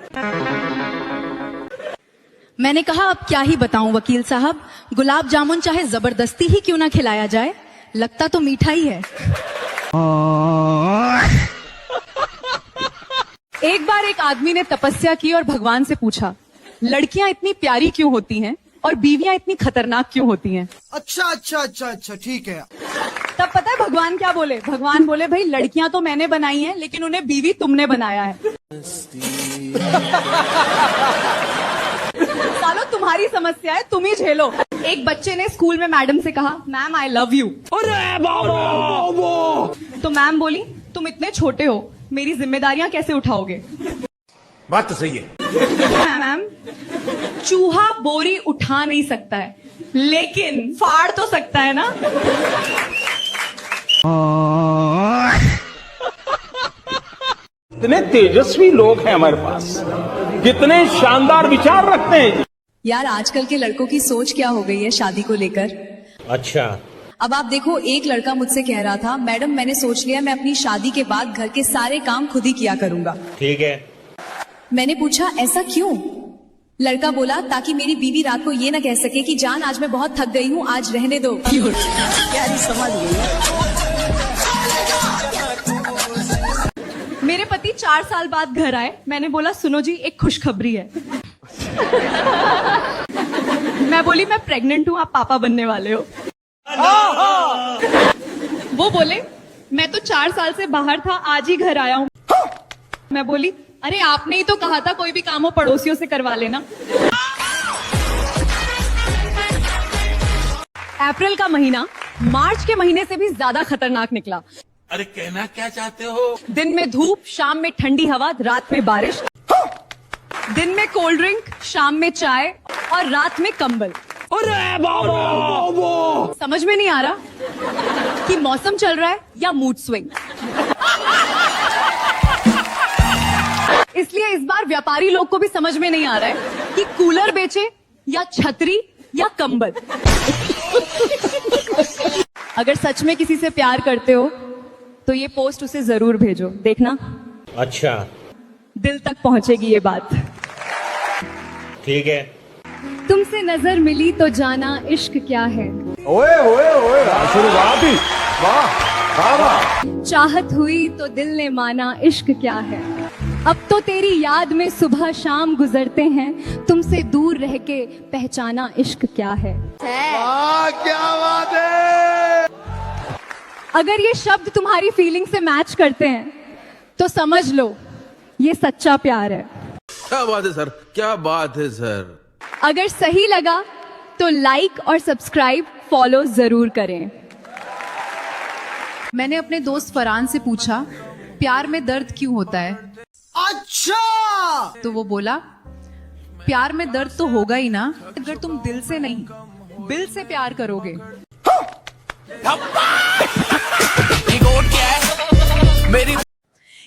मैंने कहा, अब क्या ही बताऊं वकील साहब, गुलाब जामुन चाहे जबरदस्ती ही क्यों ना खिलाया जाए, लगता तो मीठा ही है। एक बार एक आदमी ने तपस्या की और भगवान से पूछा, लड़कियां इतनी प्यारी क्यों होती हैं और बीवियां इतनी खतरनाक क्यों होती हैं? अच्छा, ठीक है। तब पता है भगवान क्या बोले? भगवान बोले, भाई लड़कियां तो मैंने बनाई हैं, लेकिन उन्हें बीवी तुमने बनाया है। सालो तुम्हारी समस्या है, तुम ही झेलो। एक बच्चे ने स्कूल में मैडम से कहा, मैम आई लव यू। तो मैम बोली, तुम इतने छोटे हो, मेरी जिम्मेदारियां कैसे उठाओगे? बात तो सही है। मैम, चूहा बोरी उठा नहीं सकता है, लेकिन फाड़ तो सकता है ना। कितने तेजस्वी लोग हैं हमारे पास, कितने शानदार विचार रखते हैं। यार आजकल के लड़कों की सोच क्या हो गई है शादी को लेकर। अच्छा। अब आप देखो, एक लड़का मुझसे कह रहा था, मैडम मैंने सोच लिया मैं अपनी शादी के बाद घर के सारे काम खुद ही किया करूंगा। ठीक है। मैंने पूछा, ऐसा क्यों? लड़का बोला, ताकि मेरी बीवी रात को ये ना कह सके कि जान आज मैं बहुत थक गई हूँ, आज रहने दो। प्यारी समझ गई। मेरे पति 4 साल बाद घर आए। मैंने बोला, सुनो जी, एक खुशखबरी है। मैं बोली, मैं प्रेग्नेंट हूँ, आप पापा बनने वाले हो। वो बोले, मैं तो 4 साल से बाहर था, आज ही घर आया हूँ। मैं बोली, अरे आपने ही तो कहा था कोई भी काम हो पड़ोसियों से करवा लेना। अप्रैल का महीना मार्च के महीने से भी ज्यादा खतरनाक निकला। अरे कहना क्या चाहते हो? दिन में धूप, शाम में ठंडी हवा, रात में बारिश। दिन में कोल्ड ड्रिंक, शाम में चाय और रात में कंबल। समझ में नहीं आ रहा कि मौसम चल रहा है या मूड स्विंग। इसलिए इस बार व्यापारी लोग को भी समझ में नहीं आ रहा है कि कूलर बेचे या छतरी या कंबल। अगर सच में किसी से प्यार करते हो तो ये पोस्ट उसे जरूर भेजो, देखना। अच्छा। दिल तक पहुंचेगी ये बात। ठीक है। तुमसे नजर मिली तो जाना इश्क क्या है। ओए ओए ओए, शुरुआत ही, वाह। चाहत हुई तो दिल ने माना इश्क क्या है। अब तो तेरी याद में सुबह शाम गुजरते हैं, तुमसे दूर रह के पहचाना इश्क क्या है। क्या बात है। अगर ये शब्द तुम्हारी फीलिंग से मैच करते हैं तो समझ लो ये सच्चा प्यार है। क्या बात है सर, क्या बात है सर। अगर सही लगा तो लाइक और सब्सक्राइब फॉलो जरूर करें। मैंने अपने दोस्त फरहान से पूछा, प्यार में दर्द क्यों होता है? अच्छा। तो वो बोला, प्यार में दर्द तो होगा ही ना अगर तुम दिल से नहीं, बिल से प्यार करोगे।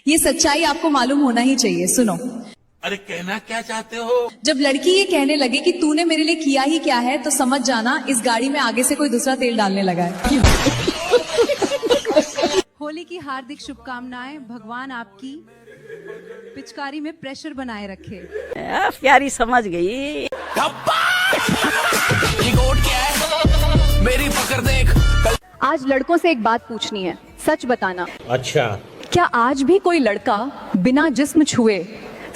ये सच्चाई आपको मालूम होना ही चाहिए। सुनो, अरे कहना क्या चाहते हो? जब लड़की ये कहने लगे कि तूने मेरे लिए किया ही क्या है, तो समझ जाना इस गाड़ी में आगे से कोई दूसरा तेल डालने लगा है। होली की हार्दिक शुभकामनाएं। भगवान आपकी पिचकारी में प्रेशर बनाए रखे। प्यारी समझ गई। मेरी पकड़ देख। आज लड़कों से एक बात पूछनी है, सच बताना। अच्छा। क्या आज भी कोई लड़का बिना जिस्म छुए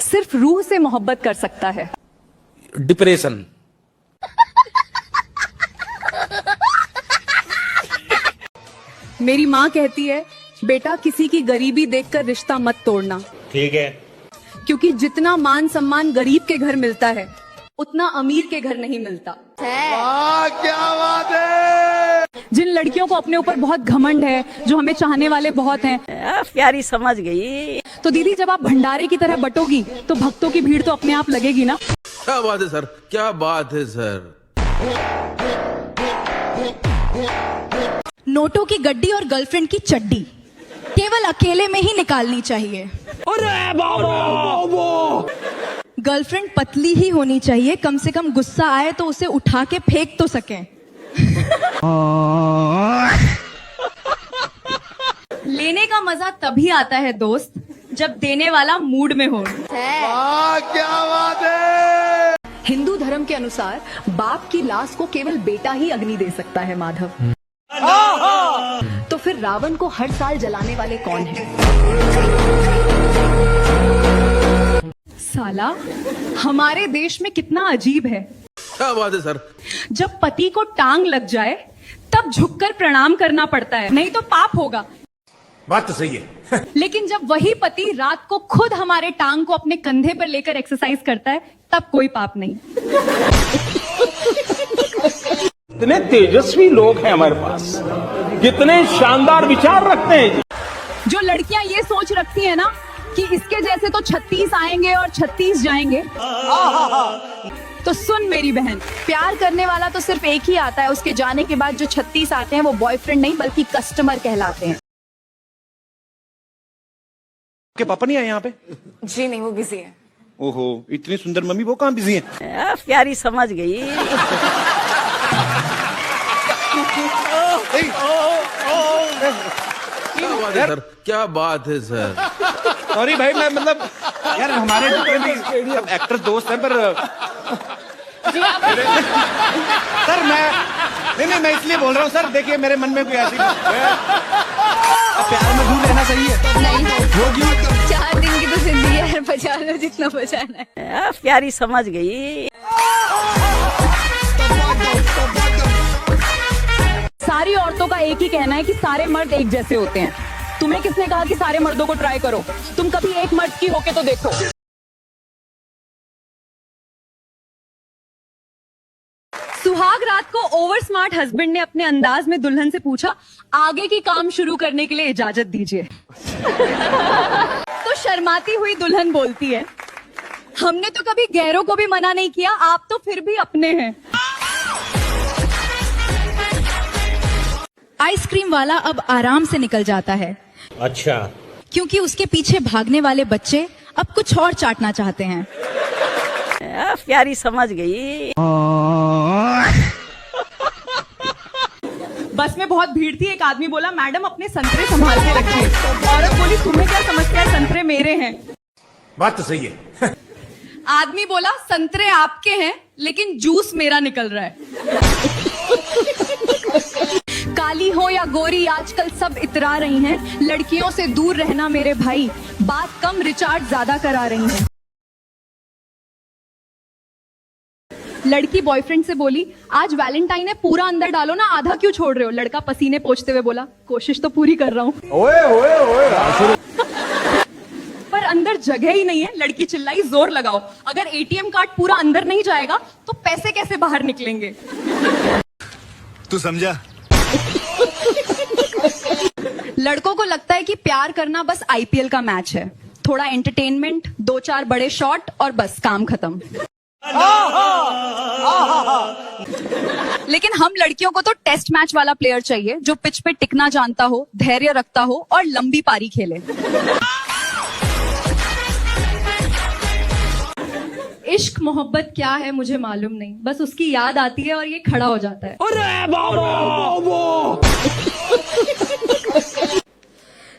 सिर्फ रूह से मोहब्बत कर सकता है? डिप्रेशन। मेरी माँ कहती है, बेटा किसी की गरीबी देखकर रिश्ता मत तोड़ना, ठीक है। क्योंकि जितना मान सम्मान गरीब के घर मिलता है उतना अमीर के घर नहीं मिलता। क्या बात है। जिन लड़कियों को अपने ऊपर बहुत घमंड है, जो हमें चाहने वाले बहुत हैं, प्यारी समझ गई। तो दीदी जब आप भंडारे की तरह बटोगी तो भक्तों की भीड़ तो अपने आप लगेगी ना। क्या बात है सर, क्या बात है सर। नोटों की गड्डी और गर्लफ्रेंड की चड्डी केवल अकेले में ही निकालनी चाहिए। गर्लफ्रेंड पतली ही होनी चाहिए, कम से कम गुस्सा आए तो उसे उठा के फेंक तो सकें। लेने का मजा तभी आता है दोस्त जब देने वाला मूड में हो। क्या बात है। हिंदू धर्म के अनुसार बाप की लाश को केवल बेटा ही अग्नि दे सकता है माधव। तो फिर रावण को हर साल जलाने वाले कौन हैं? साला हमारे देश में कितना अजीब है। क्या बात है सर। जब पति को टांग लग जाए तब झुककर प्रणाम करना पड़ता है, नहीं तो पाप होगा। बात तो सही है। लेकिन जब वही पति रात को खुद हमारे टांग को अपने कंधे पर लेकर एक्सरसाइज करता है तब कोई पाप नहीं। कितने तेजस्वी लोग हैं हमारे पास, कितने शानदार विचार रखते हैं। जो लड़कियां ये सोच रखती है ना कि इसके जैसे तो 36 आएंगे और 36 जाएंगे, तो सुन मेरी बहन, प्यार करने वाला तो सिर्फ एक ही आता है। उसके जाने के बाद जो 36 आते हैं वो बॉयफ्रेंड नहीं बल्कि कस्टमर कहलाते हैं। के पापा नहीं आए यहाँ पे? जी नहीं, वो बिजी है। ओहो, इतनी सुंदर मम्मी, वो कहाँ बिजी है? प्यारी समझ गई। क्या बात है सर, क्या बात है सर। सॉरी भाई, मैं मतलब यार हमारे सब एक्टर दोस्त हैं, पर सर मैं इसलिए बोल रहा हूँ सर। देखिए मेरे मन में कोई ऐसी प्यार में दूर रहना सही है। नहीं, 4 दिन की तो जिंदगी है, बचा लो जितना बचाना है। प्यारी समझ गई। सारी औरतों का एक ही कहना है कि सारे मर्द एक जैसे होते हैं। तुम्हें किसने कहा कि सारे मर्दों को ट्राई करो? तुम कभी एक मर्द की होके तो देखो। सुहाग रात को ओवर स्मार्ट हस्बैंड ने अपने अंदाज में दुल्हन से पूछा, आगे की काम शुरू करने के लिए इजाजत दीजिए। तो शर्माती हुई दुल्हन बोलती है, हमने तो कभी गैरों को भी मना नहीं किया, आप तो फिर भी अपने हैं। आइसक्रीम वाला अब आराम से निकल जाता है। अच्छा। क्योंकि उसके पीछे भागने वाले बच्चे अब कुछ और चाटना चाहते हैं। प्यारी समझ गई। बस में बहुत भीड़ थी, एक आदमी बोला, मैडम अपने संतरे संभाल के रखिए। औरत बोली, तुम्हें क्या समस्या है, संतरे मेरे हैं। बात तो सही है। आदमी बोला, संतरे आपके हैं लेकिन जूस मेरा निकल रहा है। काली हो या गोरी आजकल सब इतरा रही हैं, लड़कियों से दूर रहना मेरे भाई, बात कम रिचार्ज ज्यादा करा रही हैं। लड़की बॉयफ्रेंड से बोली, आज वैलेंटाइन है, पूरा अंदर डालो ना, आधा क्यों छोड़ रहे हो? लड़का पसीने पोंछते हुए बोला, कोशिश तो पूरी कर रहा हूँ। ओए पर अंदर जगह ही नहीं है। लड़की चिल्लाई, जोर लगाओ, अगर एटीएम कार्ड पूरा अंदर नहीं जाएगा तो पैसे कैसे बाहर निकलेंगे? तू समझा? लड़कों को लगता है कि प्यार करना बस आईपीएल का मैच है, थोड़ा एंटरटेनमेंट, 2-4 बड़े शॉट और बस काम खत्म। लेकिन हम लड़कियों को तो टेस्ट मैच वाला प्लेयर चाहिए, जो पिच पे टिकना जानता हो, धैर्य रखता हो और लंबी पारी खेले। इश्क मोहब्बत क्या है मुझे मालूम नहीं, बस उसकी याद आती है और ये खड़ा हो जाता है।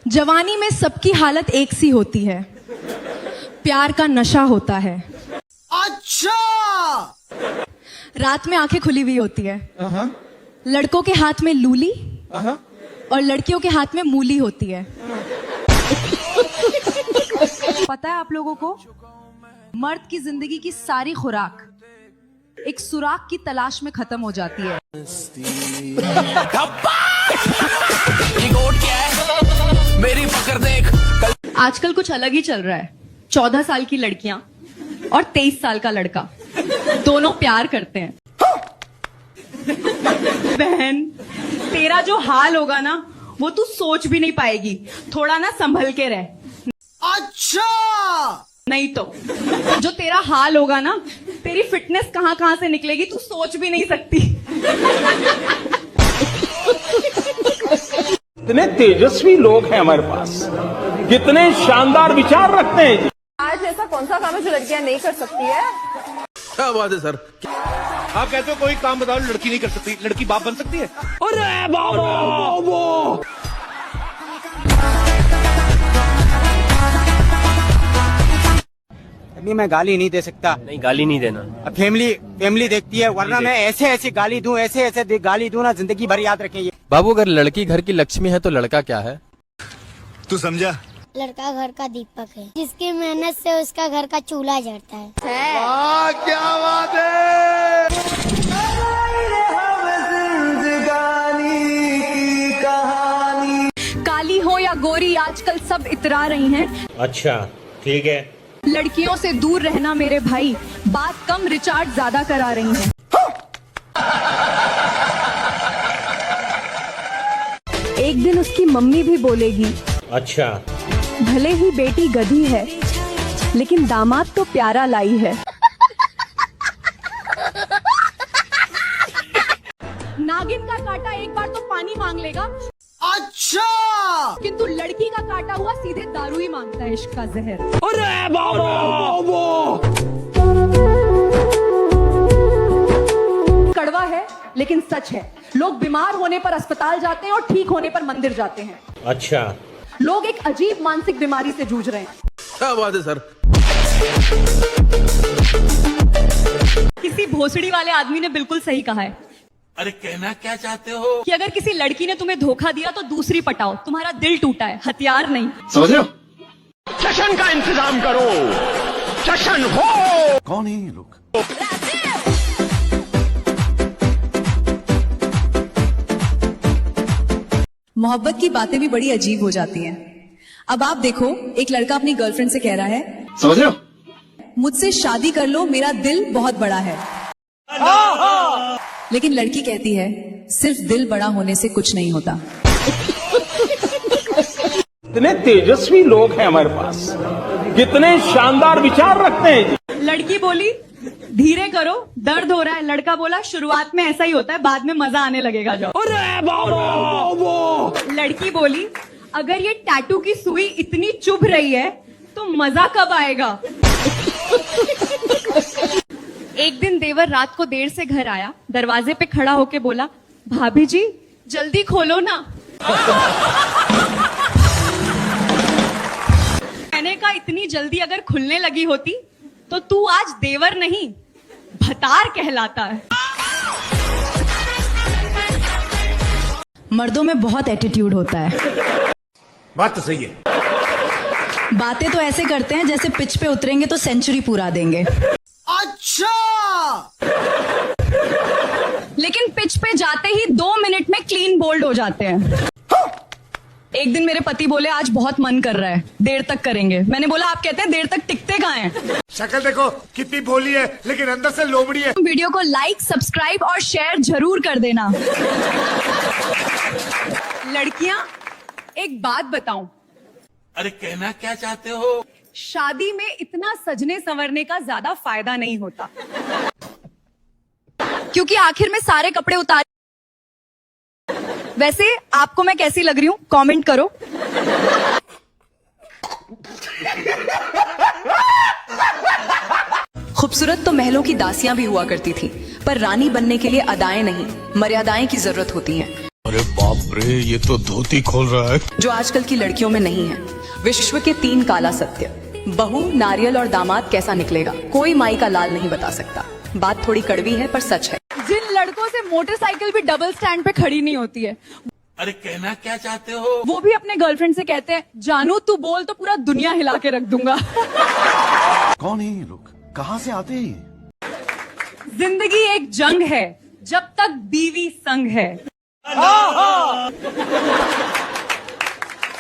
जवानी में सबकी हालत एक सी होती है, प्यार का नशा होता है। अच्छा। रात में आंखें खुली हुई होती है, लड़कों के हाथ में लूली और लड़कियों के हाथ में मूली होती है। पता है आप लोगों को, मर्द की जिंदगी की सारी खुराक एक सुराख की तलाश में खत्म हो जाती है। मेरी पकड़ देख। आजकल कुछ अलग ही चल रहा है। 14 साल की लड़कियां और 23 साल का लड़का दोनों प्यार करते हैं। बहन, तेरा जो हाल होगा ना वो तू सोच भी नहीं पाएगी। थोड़ा ना संभल के रह। अच्छा, नहीं तो जो तेरा हाल होगा ना, तेरी फिटनेस कहां कहां से निकलेगी तू सोच भी नहीं सकती। इतने तेजस्वी लोग हैं हमारे पास, कितने शानदार विचार रखते हैं जी। आज ऐसा कौन सा काम है जो लड़कियां नहीं कर सकती है? क्या बात है सर। आप कहते हो कोई काम बताओ लड़की नहीं कर सकती, लड़की बाप बन सकती है? अरे बाबा, अभी मैं गाली नहीं दे सकता। नहीं, गाली नहीं देना। फैमिली देखती है, वरना मैं ऐसे गाली दूं, ऐसे गाली दूं ना, जिंदगी भर याद रखेंगे। बाबू, अगर लड़की घर की लक्ष्मी है तो लड़का क्या है? तू समझा? लड़का घर का दीपक है, जिसकी मेहनत से उसका घर का चूल्हा जलता है। क्या बात है। काली हो या गोरी, आजकल सब इतरा रही हैं। अच्छा, ठीक है। लड़कियों से दूर रहना मेरे भाई, बात कम रिचार्ज ज्यादा करा रही हैं। एक दिन उसकी मम्मी भी बोलेगी, अच्छा, भले ही बेटी गधी है लेकिन दामाद तो प्यारा लाई है। नागिन का काटा एक बार तो पानी मांग लेगा। अच्छा, किंतु लड़की का काटा हुआ सीधे दारू ही मांगता है, इश्क का जहर। अरे बाबा, कड़वा है लेकिन सच है। लोग बीमार होने पर अस्पताल जाते हैं और ठीक होने पर मंदिर जाते हैं। अच्छा, लोग एक अजीब मानसिक बीमारी से जूझ रहे हैं। क्या बात है सर। किसी भोसड़ी वाले आदमी ने बिल्कुल सही कहा है। अरे कहना क्या चाहते हो? कि अगर किसी लड़की ने तुम्हें धोखा दिया तो दूसरी पटाओ, तुम्हारा दिल टूटा है, हथियार नहीं। समझ रहे हो? सेशन का इंतजाम करो, सेशन हो। कौन है ये लोग? मोहब्बत की बातें भी बड़ी अजीब हो जाती हैं। अब आप देखो, एक लड़का अपनी गर्लफ्रेंड से कह रहा है, समझ रहे हो? मुझसे शादी कर लो, मेरा दिल बहुत बड़ा है। लेकिन लड़की कहती है, सिर्फ दिल बड़ा होने से कुछ नहीं होता। इतने तेजस्वी लोग हैं हमारे पास, कितने शानदार विचार रखते हैं जी। लड़की बोली, धीरे करो, दर्द हो रहा है। लड़का बोला, शुरुआत में ऐसा ही होता है, बाद में मजा आने लगेगा। जाओ। अरे बाबा। लड़की बोली, अगर ये टैटू की सुई इतनी चुभ रही है तो मजा कब आएगा? एक दिन देवर रात को देर से घर आया, दरवाजे पे खड़ा होके बोला, भाभी जी जल्दी खोलो ना। मैंने कहा, इतनी जल्दी अगर खुलने लगी होती तो तू आज देवर नहीं भतार कहलाता है। मर्दों में बहुत एटीट्यूड होता है। बात तो सही है। बातें तो ऐसे करते हैं जैसे पिच पे उतरेंगे तो सेंचुरी पूरा देंगे। अच्छा, लेकिन पिच पे जाते ही 2 मिनट में क्लीन बोल्ड हो जाते हैं। एक दिन मेरे पति बोले, आज बहुत मन कर रहा है, देर तक करेंगे। मैंने बोला, आप कहते हैं देर तक टिकते कहाँ हैं? शक्ल देखो कितनी भोली है, लेकिन अंदर से लोमड़ी है। वीडियो को लाइक, सब्सक्राइब और शेयर जरूर कर देना। लड़कियां, एक बात बताऊं। अरे कहना क्या चाहते हो? शादी में इतना सजने संवरने का ज्यादा फायदा नहीं होता, क्योंकि आखिर में सारे कपड़े उतार। वैसे आपको मैं कैसी लग रही हूं, कमेंट करो। खूबसूरत तो महलों की दासियां भी हुआ करती थी, पर रानी बनने के लिए अदाएं नहीं, मर्यादाएं की जरूरत होती हैं। अरे बाप रे, ये तो धोती खोल रहा है। जो आजकल की लड़कियों में नहीं है। विश्व के 3 काला सत्य, बहू, नारियल और दामाद कैसा निकलेगा, कोई माई का लाल नहीं बता सकता। बात थोड़ी कड़वी है पर सच है। जिन लड़कों से मोटरसाइकिल भी डबल स्टैंड पे खड़ी नहीं होती है, अरे कहना क्या चाहते हो? वो भी अपने गर्लफ्रेंड से कहते हैं, जानू तू बोल तो पूरा दुनिया हिला के रख दूंगा। कौन है ये लोग? कहाँ से आते हैं? जिंदगी एक जंग है, जब तक बीवी संग है।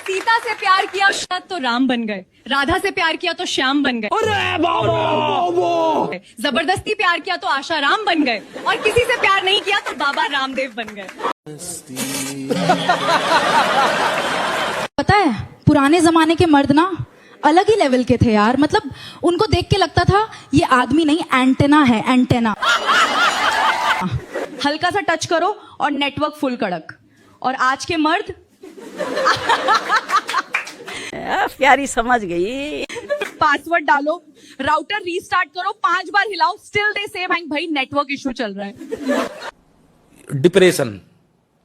सीता से प्यार किया तो राम बन गए, राधा से प्यार किया तो श्याम बन गए, जबरदस्ती प्यार किया तो आशाराम बन गए, और किसी से प्यार नहीं किया तो बाबा रामदेव बन गए। पता है पुराने जमाने के मर्द ना अलग ही लेवल के थे यार, मतलब उनको देख के लगता था ये आदमी नहीं एंटेना है, एंटेना। हल्का सा टच करो और नेटवर्क फुल कड़क। और आज के मर्द प्यारी समझ गई। पासवर्ड डालो, राउटर रीस्टार्ट करो, 5 बार हिलाओ, स्टिल दे से भाई नेटवर्क इशू चल रहा है। डिप्रेशन।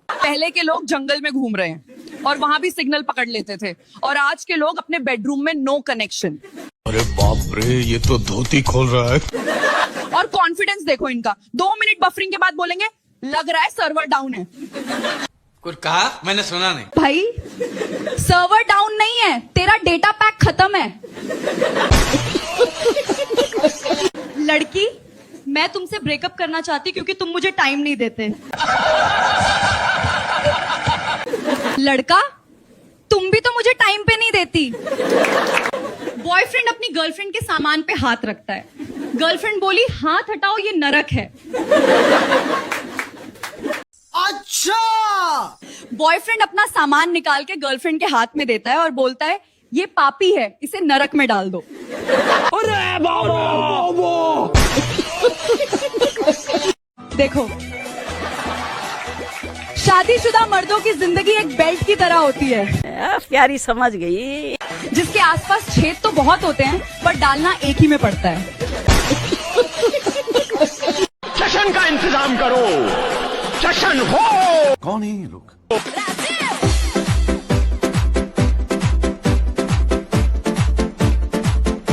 पहले के लोग जंगल में घूम रहे हैं और वहां भी सिग्नल पकड़ लेते थे, और आज के लोग अपने बेडरूम में नो कनेक्शन। अरे बाप रे, ये तो धोती खोल रहा है। और कॉन्फिडेंस देखो इनका, 2 मिनट बफरिंग के बाद बोलेंगे लग रहा है सर्वर डाउन है। कुछ कहा मैंने सुना नहीं। भाई सर्वर डाउन नहीं है, तेरा डेटा पैक खत्म है। लड़की, मैं तुमसे ब्रेकअप करना चाहती क्योंकि तुम मुझे टाइम नहीं देते। लड़का, तुम भी तो मुझे टाइम पे नहीं देती। बॉयफ्रेंड अपनी गर्लफ्रेंड के सामान पे हाथ रखता है, गर्लफ्रेंड बोली हाथ हटाओ ये नरक है। अच्छा, बॉयफ्रेंड अपना सामान निकाल के गर्लफ्रेंड के हाथ में देता है और बोलता है ये पापी है, इसे नरक में डाल दो। अरे बाबा। देखो, शादीशुदा मर्दों की जिंदगी एक बेल्ट की तरह होती है, प्यारी समझ गई। जिसके आसपास छेद तो बहुत होते हैं पर डालना एक ही में पड़ता है। सेशन का इंतजाम करो, सेशन हो। कौन है ये लोग?